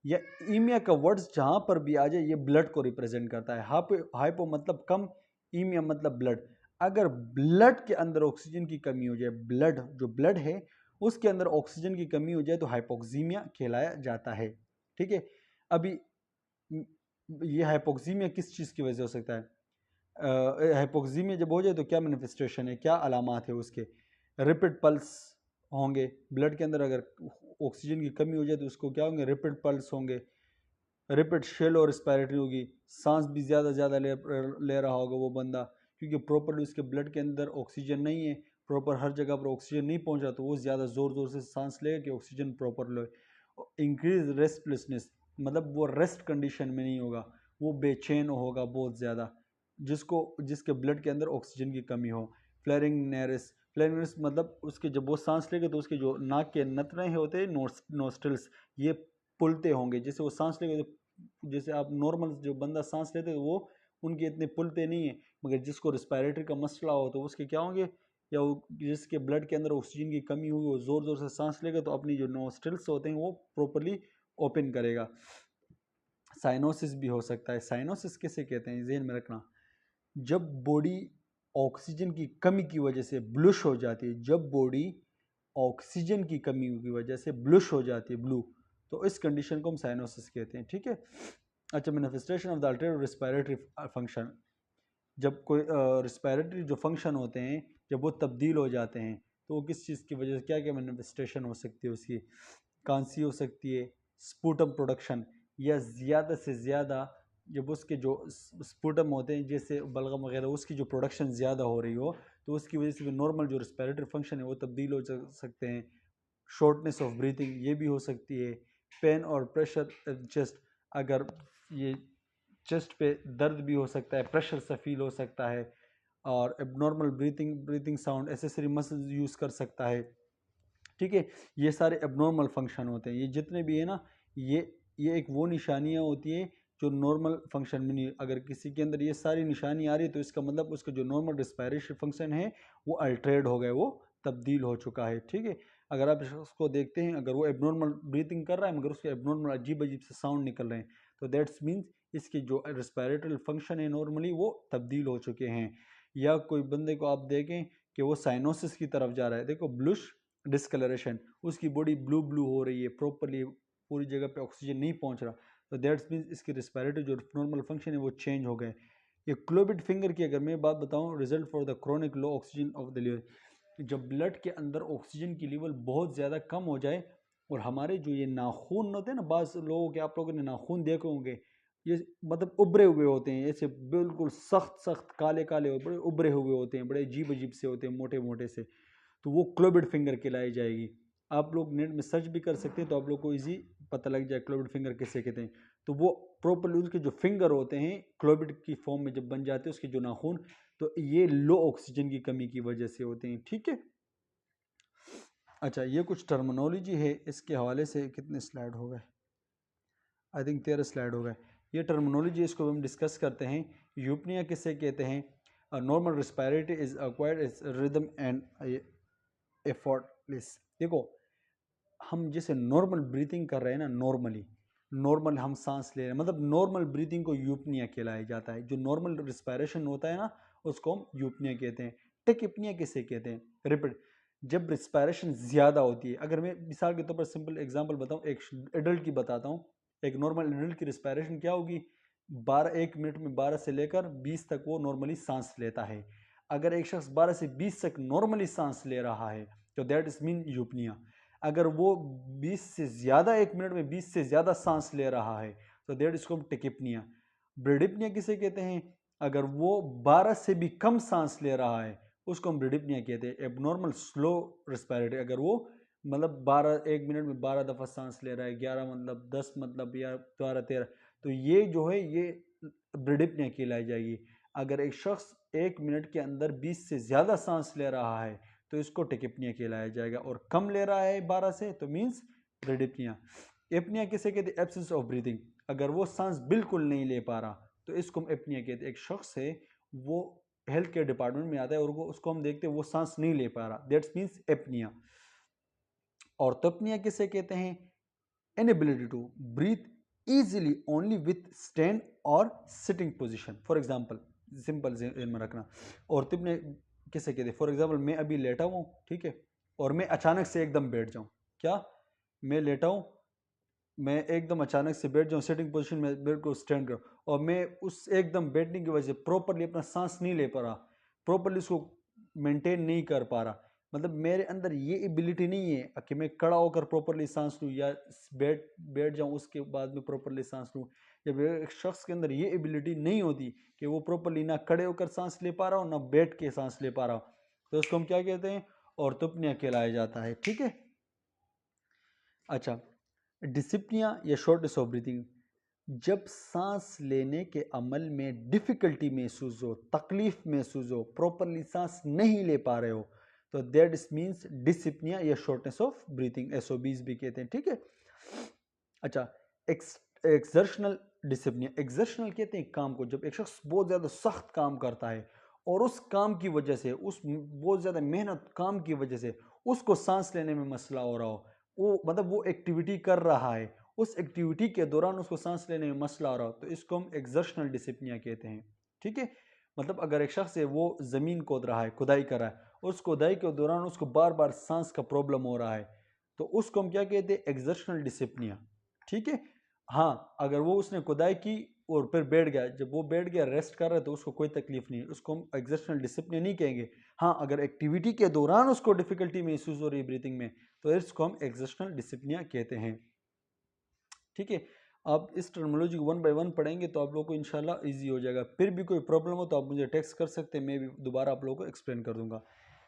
या ईमिया का वर्ड्स जहाँ पर भी आ जाए ये ब्लड को रिप्रेजेंट करता है। हाइपो मतलब कम, ईमिया मतलब ब्लड। अगर ब्लड के अंदर ऑक्सीजन की कमी हो जाए, ब्लड जो ब्लड है उसके अंदर ऑक्सीजन की कमी हो जाए तो हाइपोक्सीमिया कहलाया जाता है, ठीक है। अभी ये हाइपोक्सीमिया किस चीज़ की वजह से हो सकता है? हाइपोक्सीमिया जब हो जाए तो क्या मैनिफेस्टेशन है, क्या अलामात है उसके? रैपिड पल्स होंगे, ब्लड के अंदर अगर ऑक्सीजन की कमी हो जाए तो उसको क्या होंगे? रैपिड पल्स होंगे। रैपिड शेलो रिस्पायरेटरी होगी, सांस भी ज़्यादा ले रहा होगा वो बंदा, क्योंकि प्रॉपरली उसके ब्लड के अंदर ऑक्सीजन नहीं है, प्रॉपर हर जगह पर ऑक्सीजन नहीं पहुंच रहा, तो वो ज़्यादा ज़ोर से सांस लेगा कि ऑक्सीजन प्रॉपर ले। इंक्रीज रेस्टलेसनेस, मतलब वो रेस्ट कंडीशन में नहीं होगा, वो बेचैन होगा बहुत ज़्यादा, जिसके ब्लड के अंदर ऑक्सीजन की कमी हो। फ्लेरिंगनेरिस, फ्लेरिंगनेरिस मतलब उसके जब वो सांस लेगा तो उसके जो नाक के नथने होते हैं, नोस्ट्रल्स, ये पुलते होंगे। जैसे वो सांस लेगा तो जैसे आप नॉर्मल जो बंदा सांस लेते हैं वो उनके इतने पुलते नहीं है, मगर जिसको रिस्पायरेटरी का मसला हो तो उसके क्या होंगे, या जिसके ब्लड के अंदर ऑक्सीजन की कमी हुई वो ज़ोर से सांस लेगा तो अपनी जो नोस्ट्रल्स होते हैं वो प्रॉपरली ओपन करेगा। साइनोसिस भी हो सकता है। साइनोसिस किसे कहते हैं जहन में रखना, जब बॉडी ऑक्सीजन की कमी की वजह से ब्लूश हो जाती है, जब बॉडी ऑक्सीजन की कमी की वजह से ब्लूश हो जाती है, ब्लू, तो इस कंडीशन को हम साइनोसिस कहते हैं, ठीक है। अच्छा, manifestation of the alternative respiratory function, जब कोई रिस्पायरेटरी जो फंक्शन होते हैं जब वो तब्दील हो जाते हैं तो वो किस चीज़ की वजह से, क्या क्या मैनिफेस्टेशन हो सकती है उसकी? कांसी हो सकती है, स्पूटम प्रोडक्शन, या ज़्यादा से ज़्यादा जब उसके जो स्पूटम होते हैं जैसे बलगम वगैरह, उसकी जो प्रोडक्शन ज़्यादा हो रही हो तो उसकी वजह से नॉर्मल जो रिस्पायरेटरी फंक्शन है वो तब्दील हो सकते हैं। शॉर्टनेस ऑफ ब्रीथिंग ये भी हो सकती है। पेन और प्रेशर चेस्ट, अगर ये चेस्ट पे दर्द भी हो सकता है, प्रेशर सा फील हो सकता है, और abnormal breathing sound, accessory muscles use कर सकता है, ठीक है। ये सारे एबनॉर्मल फंक्शन होते हैं, ये जितने भी है ना, ये एक वो निशानियाँ होती हैं जो नॉर्मल फंक्शन में नहीं। अगर किसी के अंदर ये सारी निशानी आ रही है तो इसका मतलब उसका जो नॉर्मल रिस्पायरेशन फंक्शन है वो अल्टरेड हो गया, वो तब्दील हो चुका है, ठीक है। अगर आप उसको देखते हैं, अगर वो एबनॉर्मल ब्रीथिंग कर रहा है मगर उसके एबनॉर्मल अजीब अजीब से साउंड निकल रहे हैं, तो दैट्स मीन्स इसके जो रिस्पायरेटरी फंक्शन है नॉर्मली वो तब्दील हो चुके हैं। या कोई बंदे को आप देखें कि वो साइनोसिस की तरफ जा रहा है, देखो ब्लूश डिस्कलरेशन, उसकी बॉडी ब्लू ब्लू हो रही है, प्रॉपरली पूरी जगह पे ऑक्सीजन नहीं पहुंच रहा, तो दैट्स मीन्स इसकी रिस्पायरेटरी जो नॉर्मल फंक्शन है वो चेंज हो गए। ये क्लोबिड फिंगर की अगर मैं बात बताऊं, result for the chronic low oxygen of the liver, जब ब्लड के अंदर ऑक्सीजन की लेवल बहुत ज़्यादा कम हो जाए, और हमारे जो ये नाखून होते हैं ना, बाज़ लोगों के, आप लोगों ने नाखून देखे होंगे, ये मतलब उभरे हुए होते हैं, ऐसे बिल्कुल सख्त सख्त काले काले बड़े उभरे हुए होते हैं, बड़े अजीब अजीब से होते हैं, मोटे मोटे से, तो वो क्लोबिड फिंगर कहलाई जाएगी। आप लोग नेट में सर्च भी कर सकते हैं तो आप लोग को इजी पता लग जाए क्लोबिड फिंगर किसे कहते हैं। तो वो प्रॉपरली उसके जो फिंगर होते हैं क्लोबिड की फॉर्म में जब बन जाते हैं उसके जो नाखून, तो ये लो ऑक्सीजन की कमी की वजह से होते हैं, ठीक है। अच्छा, ये कुछ टर्मिनोलॉजी है, इसके हवाले से कितने स्लाइड हो गए? आई थिंक 13 स्लाइड हो गए। ये टर्मिनोलॉजी, इसको हम डिस्कस करते हैं। यूपनिया किसे कहते हैं, normal respiratory is acquired is rhythm and effortless. देखो हम जैसे नॉर्मल ब्रीथिंग कर रहे हैं ना, नॉर्मल हम सांस ले रहे हैं, मतलब नॉर्मल ब्रीथिंग को यूपनिया कहलाया जाता है। जो नॉर्मल रिस्पायरेशन होता है ना उसको हम यूपनिया कहते हैं। टेकिपनिया किसे कहते हैं? रिपीट, जब रिस्पायरेशन ज़्यादा होती है। अगर मैं मिसाल के तौर पर सिंपल एग्जांपल बताऊं, एक एडल्ट की बताता हूं। एक नॉर्मल एडल्ट की रिस्पायरेशन क्या होगी? 1 मिनट में 12 से लेकर 20 तक वो नॉर्मली सांस लेता है। अगर एक शख्स 12 से 20 तक नॉर्मली सांस ले रहा है तो दैट इज मीन यूपनिया। अगर वो 20 से ज़्यादा 1 मिनट में 20 से ज़्यादा सांस ले रहा है तो दैट इसको टेकिपनिया। ब्रेडिपनिया किसे कहते हैं? अगर वो 12 से भी कम सांस ले रहा है उसको हम ब्रेडिपनिया कहते हैं। एबनॉर्मल स्लो रिस्पायरेटरी, अगर वो मतलब 12 1 मिनट में 12 दफ़ा सांस ले रहा है, 11 मतलब 10 मतलब या 12 13, तो ये जो है ये ब्रेडिपनिया कहलाई जाएगी। अगर एक शख्स 1 मिनट के अंदर 20 से ज़्यादा सांस ले रहा है तो इसको टेकिपनिया कहलाया जाएगा, और कम ले रहा है 12 से तो मीन्स ब्रेडिपनिया। एपनिया किसे कहते हैं? Absence of breathing. अगर वो सांस बिल्कुल नहीं ले पा रहा तो इसको हम एपनिया कहते हैं। एक शख्स है वो हेल्थ केयर डिपार्टमेंट में आता है और वो उसको हम देखते हैं वो सांस नहीं ले पा रहा, दैट्स मीन्स एपनिया। और तपनिया किसे कहते हैं? Inability to breathe easily only with stand और sitting position. For example, simple में रखना। और तिपने किसे कहते हैं? फॉर एग्जांपल मैं अभी लेटा हूँ, ठीक है, और मैं अचानक से एकदम बैठ जाऊँ। क्या? मैं लेटा हूँ, मैं एकदम अचानक से बैठ जाऊँ सिटिंग पोजीशन में, बिल्कुल स्टैंड करूँ, और मैं उस एकदम बैठने की वजह से प्रॉपरली अपना सांस नहीं ले पा रहा, प्रॉपरली उसको मेंटेन नहीं कर पा रहा, मतलब मेरे अंदर ये एबिलिटी नहीं है कि मैं खड़ा होकर प्रॉपरली सांस लूँ या बैठ बैठ जाऊँ उसके बाद में प्रॉपरली सांस लूँ। जब एक शख्स के अंदर ये एबिलिटी नहीं होती कि वो प्रॉपरली ना खड़े होकर सांस ले पा रहा हो ना बैठ के सांस ले पा रहा हो, तो उसको हम क्या कहते हैं? ऑर्थोपनिया कहलाया जाता है। ठीक है। अच्छा, डिसिप्निया या शॉर्टनेस ऑफ ब्रीथिंग, जब सांस लेने के अमल में डिफिकल्टी महसूस हो, तकलीफ महसूस हो, प्रॉपरली सांस नहीं ले पा रहे हो, तो दैट मीन्स डिसिप्निया या शॉर्टनेस ऑफ ब्रीथिंग, एसओबीज भी कहते हैं। ठीक है। अच्छा, एक्सर्शनल डिसिप्लिन, एक्सर्शनल कहते हैं काम को, जब एक शख्स बहुत ज़्यादा सख्त काम करता है और उस काम की वजह से, उस बहुत ज़्यादा मेहनत काम की वजह से उसको सांस लेने में मसला हो रहा हो, वो मतलब वो एक्टिविटी कर रहा है, उस एक्टिविटी के दौरान उसको सांस लेने में मसला हो रहा हो, तो इसको हम एक्सर्शनल डिसिप्लिन कहते हैं। ठीक है। मतलब अगर एक शख्स है वो ज़मीन खोद रहा है, खुदाई कर रहा है, उस खुदाई के दौरान उसको बार बार सांस का प्रॉब्लम हो रहा है, तो उसको हम क्या कहते हैं? Exertional discipline. ठीक है। हाँ, अगर वो उसने खुदाई की और फिर बैठ गया, जब वो बैठ गया रेस्ट कर रहा है तो उसको कोई तकलीफ नहीं, उसको हम एग्जर्शनल डिसिप्लिन नहीं कहेंगे। हाँ, अगर एक्टिविटी के दौरान उसको डिफिकल्टी महसूस हो रही है ब्रीथिंग में तो इसको हम एग्जर्शनल डिसिप्लिन कहते हैं। ठीक है। आप इस टर्मिनोलॉजी को 1 बाय 1 पढ़ेंगे तो आप लोग को इंशाल्लाह इजी हो जाएगा। फिर भी कोई प्रॉब्लम हो तो आप मुझे टेक्स्ट कर सकते हैं, मैं भी दोबारा आप लोगों को एक्सप्लेन कर दूंगा।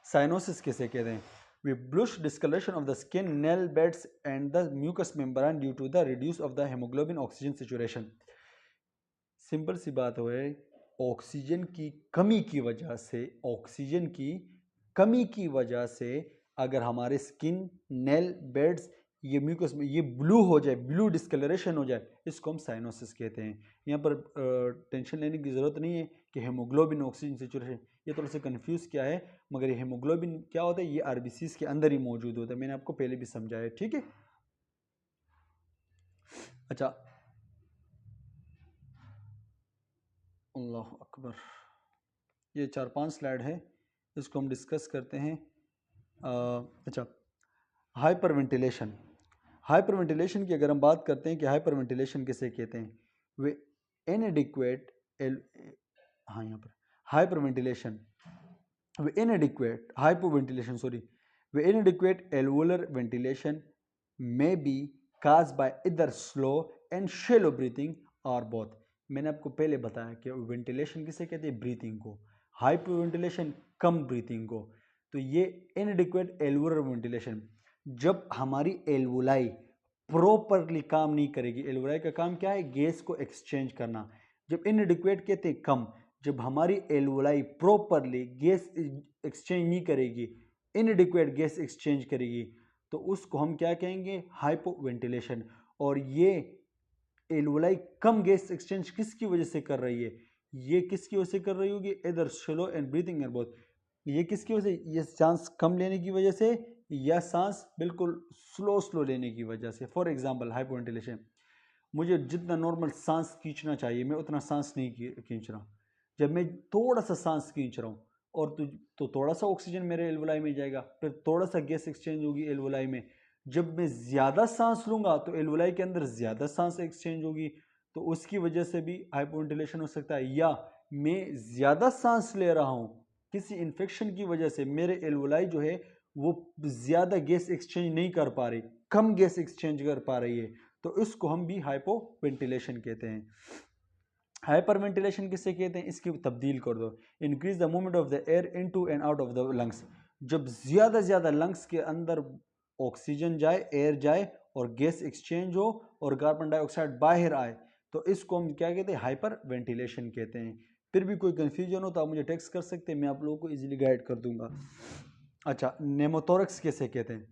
साइनोसिस किसे कहते हैं? with bluish discoloration of the skin, nail beds and the mucous membrane due to the reduce of the hemoglobin oxygen saturation। Simple सी बात है, ऑक्सीजन की कमी की वजह से, ऑक्सीजन की कमी की वजह से अगर हमारे स्किन, नेल बेड्स, ये म्यूकस में ये ब्लू हो जाए, ब्लू डिस्कलरेशन हो जाए, इसको हम साइनोसिस कहते हैं। यहाँ पर टेंशन लेने की ज़रूरत नहीं है कि हेमोग्लोबिन ऑक्सीजन सेचुरेशन, ये थोड़ा सा कंफ्यूज क्या है, मगर ये हेमोग्लोबिन क्या होता है? ये आरबीसीज के अंदर ही मौजूद होता है, मैंने आपको पहले भी समझाया। ठीक है। अच्छा, अल्लाह अकबर, ये 4-5 स्लाइड है, इसको हम डिस्कस करते हैं। अच्छा, हाइपर वेंटिलेशन। हाइपर वेंटिलेशन की अगर हम बात करते हैं कि हाइपर वेंटिलेशन किसे कहते हैं? वे इनएडिक्वेट हाँ, यहाँ पर hyperventilation, way inadequate hypoventilation sorry, way inadequate alveolar ventilation may be cause by इधर स्लो एंड शेलो ब्रीथिंग और बोथ। मैंने आपको पहले बताया कि वेंटिलेशन किसे कहते हैं? ब्रीथिंग को। हाइपो वेंटिलेशन कम ब्रीथिंग को। तो ये इनएडिक्वेट एल्वोलर वेंटिलेशन, जब हमारी एल्वोलाई प्रॉपरली काम नहीं करेगी। एल्वोलाई का काम क्या है? गैस को एक्सचेंज करना। जब इनएडिक्वेट कहते हैं कम, जब हमारी एल्वोलाई प्रॉपरली गैस एक्सचेंज नहीं करेगी, इनएडिक्वेट गैस एक्सचेंज करेगी, तो उसको हम क्या कहेंगे? Hypo ventilation. और ये एल्वोलाई कम गैस एक्सचेंज किसकी वजह से कर रही है? ये किसकी वजह से कर रही होगी, इधर slow and breathing air both. ये किसकी वजह से, ये सांस कम लेने की वजह से या सांस बिल्कुल स्लो स्लो लेने की वजह से। फॉर एग्जांपल हाइपोवेंटिलेशन, मुझे जितना नॉर्मल सांस खींचना चाहिए मैं उतना सांस नहीं खींच रहा। जब मैं थोड़ा सा सांस खींच रहा हूँ और तो थोड़ा सा ऑक्सीजन मेरे एल्वोलाई में जाएगा, फिर थोड़ा सा गैस एक्सचेंज होगी एल्वोलाई में। जब मैं ज़्यादा सांस लूँगा तो एल्वोलाई के अंदर ज़्यादा सांस एक्सचेंज होगी, तो उसकी वजह से भी हाइपोवेंटिलेशन हो सकता है। या मैं ज़्यादा सांस ले रहा हूँ, किसी इन्फेक्शन की वजह से मेरे एल्वोलाई जो है वो ज़्यादा गैस एक्सचेंज नहीं कर पा रही, कम गैस एक्सचेंज कर पा रही है, तो इसको हम भी हाइपोवेंटिलेशन कहते हैं। हाइपर वेंटिलेशन किसे कहते हैं, इसकी तब्दील कर दो, increase the movement of the air into and out of the lungs. जब ज़्यादा लंग्स के अंदर ऑक्सीजन जाए, एयर जाए और गैस एक्सचेंज हो और कार्बन डाइऑक्साइड बाहर आए, तो इसको हम क्या कहते हैं, हाइपर वेंटिलेशन कहते हैं। फिर भी कोई कन्फ्यूजन हो तो आप मुझे टेक्स्ट कर सकते हैं, मैं आप लोगों को इजीली गाइड कर दूंगा। अच्छा, नेमोथोरक्स कैसे कहते हैं,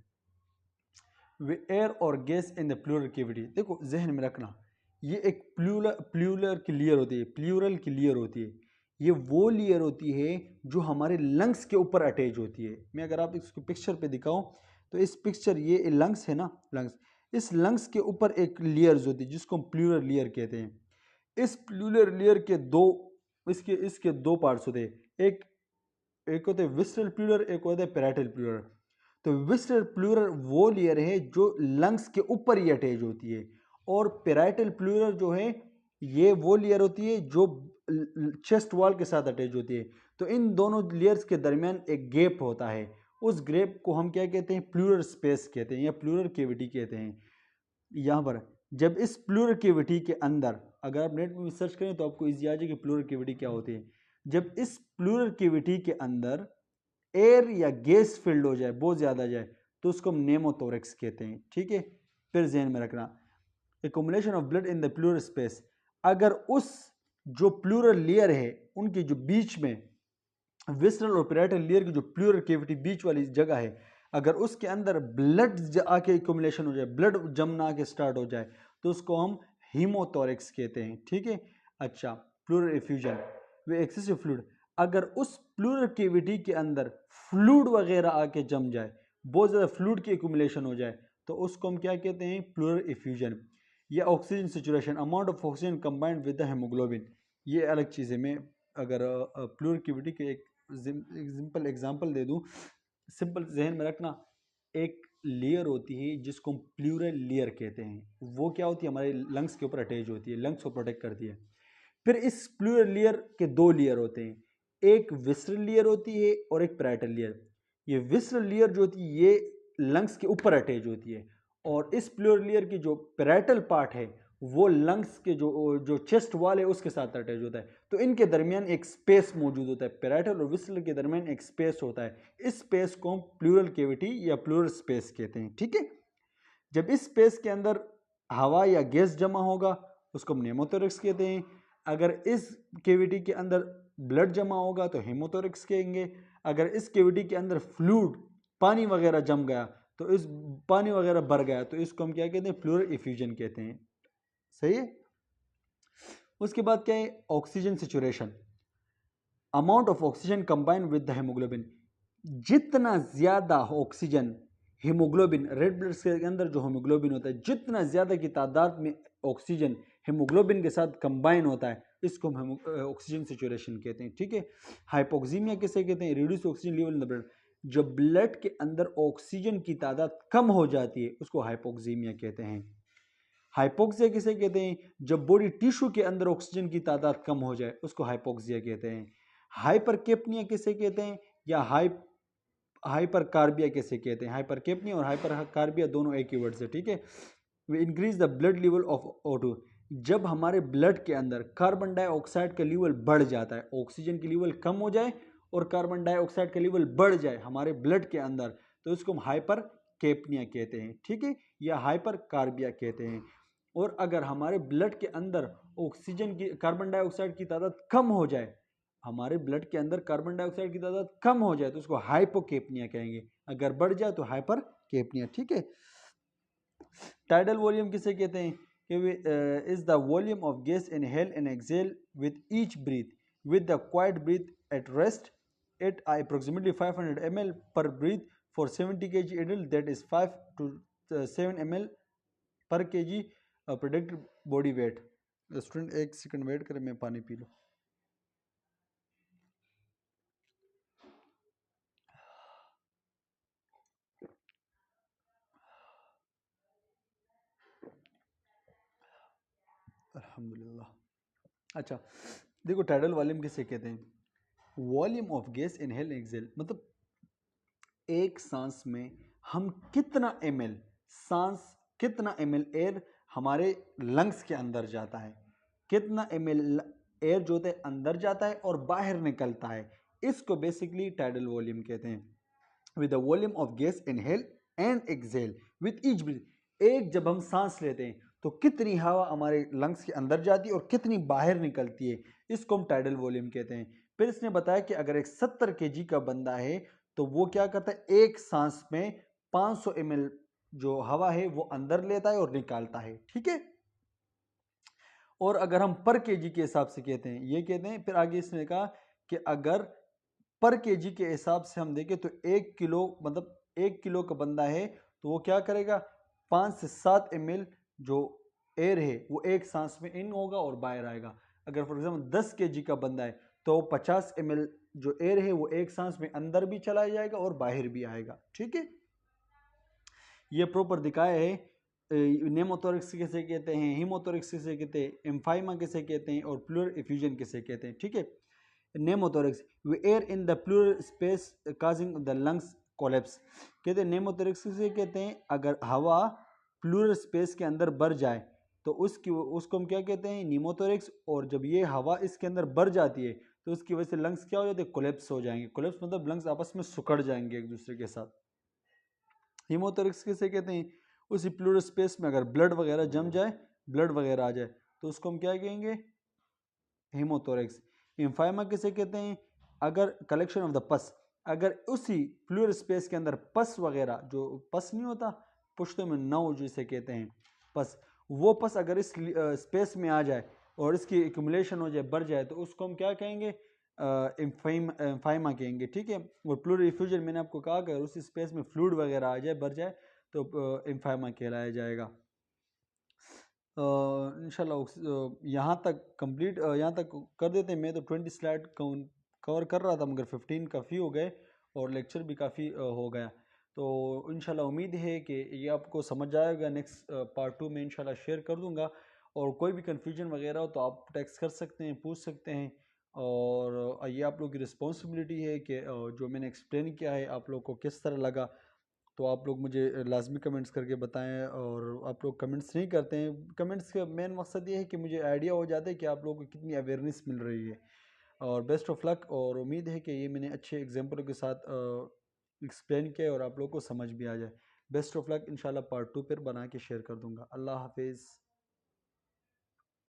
एयर और gas in the pleural cavity. देखो जहन में रखना, ये एक प्लूरल की लेयर होती है, प्लूरल की लेयर होती है। ये वो लेयर होती है जो हमारे लंग्स के ऊपर अटैच होती है। मैं अगर आप इसको पिक्चर पे दिखाऊं तो इस पिक्चर, ये लंग्स है ना, लंग्स, इस लंग्स के ऊपर एक लेयर्स होती है जिसको हम प्लूरल लेयर कहते हैं। इस प्लूरल लेयर के दो, इसके दो पार्ट्स होते हैं, एक होते हैं विस्ट्रल प्लूरल, एक होता है पैराइटल प्लूरल। तो विस्ट्रल प्लूरल वो लेयर है जो लंग्स के ऊपर ही अटैच होती है, और पैराइटल प्लूरल जो है ये वो लेयर होती है जो चेस्ट वॉल के साथ अटैच होती है। तो इन दोनों लेयर्स के दरमियान एक गैप होता है, उस गैप को हम क्या कहते हैं, प्लूरल स्पेस कहते हैं या प्लूरल कैविटी कहते हैं। यहाँ पर जब इस प्लूरल कैविटी के अंदर, अगर आप नेट में सर्च करें तो आपको इजी आ जाए कि प्लूरल कैविटी क्या होती है। जब इस प्लूरल कैविटी के अंदर एयर या गैस फिल्ड हो जाए, बहुत ज़्यादा जाए, तो उसको हम नेमोथोरेक्स कहते हैं। ठीक है, फिर ध्यान में रखना, accumulation of blood in the pleural space. अगर उस जो प्लूरल लेयर है उनके जो बीच में विसरल और पैराइटल लेयर की जो प्लूरल कैविटी बीच वाली जगह है, अगर उसके अंदर ब्लड आके एक्युमुलेशन हो जाए, ब्लड जमना आके स्टार्ट हो जाए, तो उसको हम हीमोथोरेक्स कहते हैं। ठीक है। अच्छा, प्लूरल एफ्यूजन वे एक्सेसिव फ्लूइड, अगर उस प्लूरल कैविटी के अंदर फ्लूइड वगैरह आके जम जाए, बहुत ज़्यादा फ्लूइड की एक्युमुलेशन हो जाए, तो उसको हम क्या कहते हैं, प्लूरल एफ्यूजन। या oxygen situation, amount of oxygen combined with the haemoglobin, ये अलग चीज़ है। मैं अगर प्लूरल कैविटी के एक सिंपल एग्जांपल दे दूं, सिंपल जहन में रखना, एक लेयर होती है जिसको हम प्लूरल लेयर कहते हैं। वो क्या होती है, हमारे लंग्स के ऊपर अटैच होती है, लंग्स को प्रोटेक्ट करती है। फिर इस प्लूरल लेयर के दो लेयर होते हैं, एक विसरल लेयर होती है और एक पैराइटल लेयर। ये विसरल लेयर जो होती है ये लंग्स के ऊपर अटैच होती है, और इस प्लूरल लेयर की जो पैराइटल पार्ट है वो लंग्स के जो चेस्ट वाल है उसके साथ अटैच होता है। तो इनके दरमियान एक स्पेस मौजूद होता है, पैराइटल और विसरल के दरमियान एक स्पेस होता है। इस स्पेस को हम प्लूरल कैविटी या प्लूरल स्पेस कहते हैं। ठीक है। जब इस स्पेस के अंदर हवा या गैस जमा होगा उसको हम नेमोथोरेक्स कहते हैं। अगर इस कैविटी के अंदर ब्लड जमा होगा तो हेमोथोरेक्स कहेंगे। अगर इस कैविटी के अंदर फ्लूइड, पानी वगैरह जम गया, तो इस पानी वगैरह भर गया, तो इसको हम क्या कहते हैं, प्लूरल एफ्यूजन कहते हैं। सही है। उसके बाद क्या है, oxygen saturation, amount of oxygen combined with the haemoglobin. जितना ज्यादा oxygen, haemoglobin, red blood cell के अंदर जो हेमोग्लोबिन होता है, जितना ज्यादा की तादाद में ऑक्सीजन हेमोग्लोबिन के साथ कंबाइन होता है, इसको हम ऑक्सीजन सेचुरेशन कहते हैं। ठीक है। हाइपोक्सीमिया किसे कहते हैं, reduce oxygen level in the blood, जब ब्लड के अंदर ऑक्सीजन की तादाद कम हो जाती है उसको हाइपोक्सीमिया कहते हैं। हाइपोक्सिया किसे कहते हैं, जब बॉडी टिश्यू के अंदर ऑक्सीजन की तादाद कम हो जाए उसको हाइपोक्सिया कहते हैं। हाइपरकेप्निया किसे कहते हैं, या हाइपरकार्बिया किसे कहते हैं। हाइपरकेप्निया और हाइपरकार्बिया दोनों एक ही वर्ड से। ठीक है। वे increase the blood level of O2, जब हमारे ब्लड के अंदर कार्बन डाइऑक्साइड का लेवल बढ़ जाता है, ऑक्सीजन की लेवल कम हो जाए और कार्बन डाइऑक्साइड का लेवल बढ़ जाए हमारे ब्लड के अंदर, तो इसको हम हाइपर केपनिया कहते हैं। ठीक है। या हाइपर कार्बिया कहते हैं। और अगर हमारे ब्लड के अंदर ऑक्सीजन की, कार्बन डाइऑक्साइड की तादाद कम हो जाए, हमारे ब्लड के अंदर कार्बन डाइऑक्साइड की तादाद कम हो जाए तो उसको हाइपोकेपनिया कहेंगे, अगर बढ़ जाए तो हाइपर केपनिया। ठीक है। टाइडल वॉल्यूम किसे कहते हैं, is the volume of gas inhale and exhale with each breath with the quiet breath at rest at approximately 500 ml per breath for 70 kg adult, that is 5 to 7 ml per kg predicted body weight. Student एक second wait करें, मैं पानी P लूँ. अल्हम्दुलिल्लाह. अच्छा, देखो tidal volume किसे कहते हैं? Volume of gas inhale exhale, मतलब एक सांस में हम कितना ml सांस, कितना ml एयर हमारे लंग्स के अंदर जाता है, कितना ml एयर जो होता है अंदर जाता है और बाहर निकलता है, इसको बेसिकली टाइडल वॉल्यूम कहते हैं. With the volume of gas inhale and exhale with each breath, एक जब हम सांस लेते हैं तो कितनी हवा हमारे लंग्स के अंदर जाती है और कितनी बाहर निकलती है, इसको हम टाइडल वॉल्यूम कहते हैं. फिर इसने बताया कि अगर एक 70 kg का बंदा है तो वो क्या करता है, एक सांस में 500 ml जो हवा है वो अंदर लेता है और निकालता है. ठीक है. और अगर हम पर केजी के हिसाब से कहते हैं, ये कहते हैं, फिर आगे इसने कहा कि अगर पर केजी के हिसाब से हम देखें तो 1 किलो, मतलब 1 किलो का बंदा है तो वो क्या करेगा, 5 से 7 ml जो एयर है वो एक सांस में इन होगा और बाहर आएगा. अगर फॉर एग्जाम्पल 10 kg का बंदा है तो 50 ml जो एयर है वो एक सांस में अंदर भी चला जाएगा और बाहर भी आएगा. ठीक है. ये प्रॉपर दिखाया है. नेमोथोरिक्स किसे कहते हैं, हीमोथोरिक्स किसे कहते हैं, एम्फाइमा किसे कहते हैं और प्लूरल इफ्यूजन किसे कहते हैं. ठीक है. Pneumothorax, air in the pleural space causing the lungs collapse. कहते हैं नेमोथोरिक्स किसे कहते हैं, अगर हवा प्लूरल स्पेस के अंदर भर जाए तो उसको हम क्या कहते हैं, नीमोथोरिक्स. और जब ये हवा इसके अंदर भर जाती है तो उसकी वजह से लंग्स क्या हो जाते हैं, कोलेप्स हो जाएंगे. कोलेप्स मतलब लंग्स आपस में सुकड़ जाएंगे एक दूसरे के साथ. हीमोथोरिक्स किसे कहते हैं, उसी प्लूरल स्पेस में अगर ब्लड वगैरह जम जाए, ब्लड वगैरह आ जाए तो उसको हम क्या कहेंगे, हीमोथोरिक्स. इम्फाइमा किसे कहते हैं, अगर कलेक्शन ऑफ द पस, अगर उसी प्लूरल स्पेस के अंदर पस वगैरह, जो पस नहीं होता पुश्ते में नौ जिसे कहते हैं पस, वो पस अगर इस स्पेस में आ जाए और इसकी एक्यूमुलेशन हो जाए, बढ़ जाए, तो उसको हम क्या कहेंगे, इम्फाइमा कहेंगे. ठीक है. और प्लूरल इफ्यूजन मैंने आपको कहा अगर उसी स्पेस में फ्लूइड वगैरह आ जाए, बढ़ जाए, तो इम्फाइमा कहलाया जाएगा. इंशाल्लाह यहाँ तक कंप्लीट, यहाँ तक कर देते हैं. मैं तो 20 स्लाइड कवर कर रहा था मगर 15 काफ़ी हो गए और लेक्चर भी काफ़ी हो गया. तो इंशाल्लाह उम्मीद है कि ये आपको समझ आएगा. नेक्स्ट पार्ट 2 में इंशाल्लाह शेयर कर दूंगा. और कोई भी कन्फ्यूजन वगैरह हो तो आप टेक्स्ट कर सकते हैं, पूछ सकते हैं. और ये आप लोग की रिस्पॉन्सिबिलिटी है कि जो मैंने एक्सप्लेन किया है आप लोग को किस तरह लगा, तो आप लोग मुझे लाजमी कमेंट्स करके बताएं. और आप लोग कमेंट्स नहीं करते हैं, कमेंट्स का मेन मकसद ये है कि मुझे आइडिया हो जाता है कि आप लोगों को कितनी अवेयरनेस मिल रही है. और बेस्ट ऑफ लक, और उम्मीद है कि ये मैंने अच्छे एग्जांपलों के साथ एक्सप्लेन किया और आप लोगों को समझ भी आ जाए. Best of luck. इंशाल्लाह पार्ट 2 पर बना के शेयर कर दूंगा. अल्लाह हाफिज़.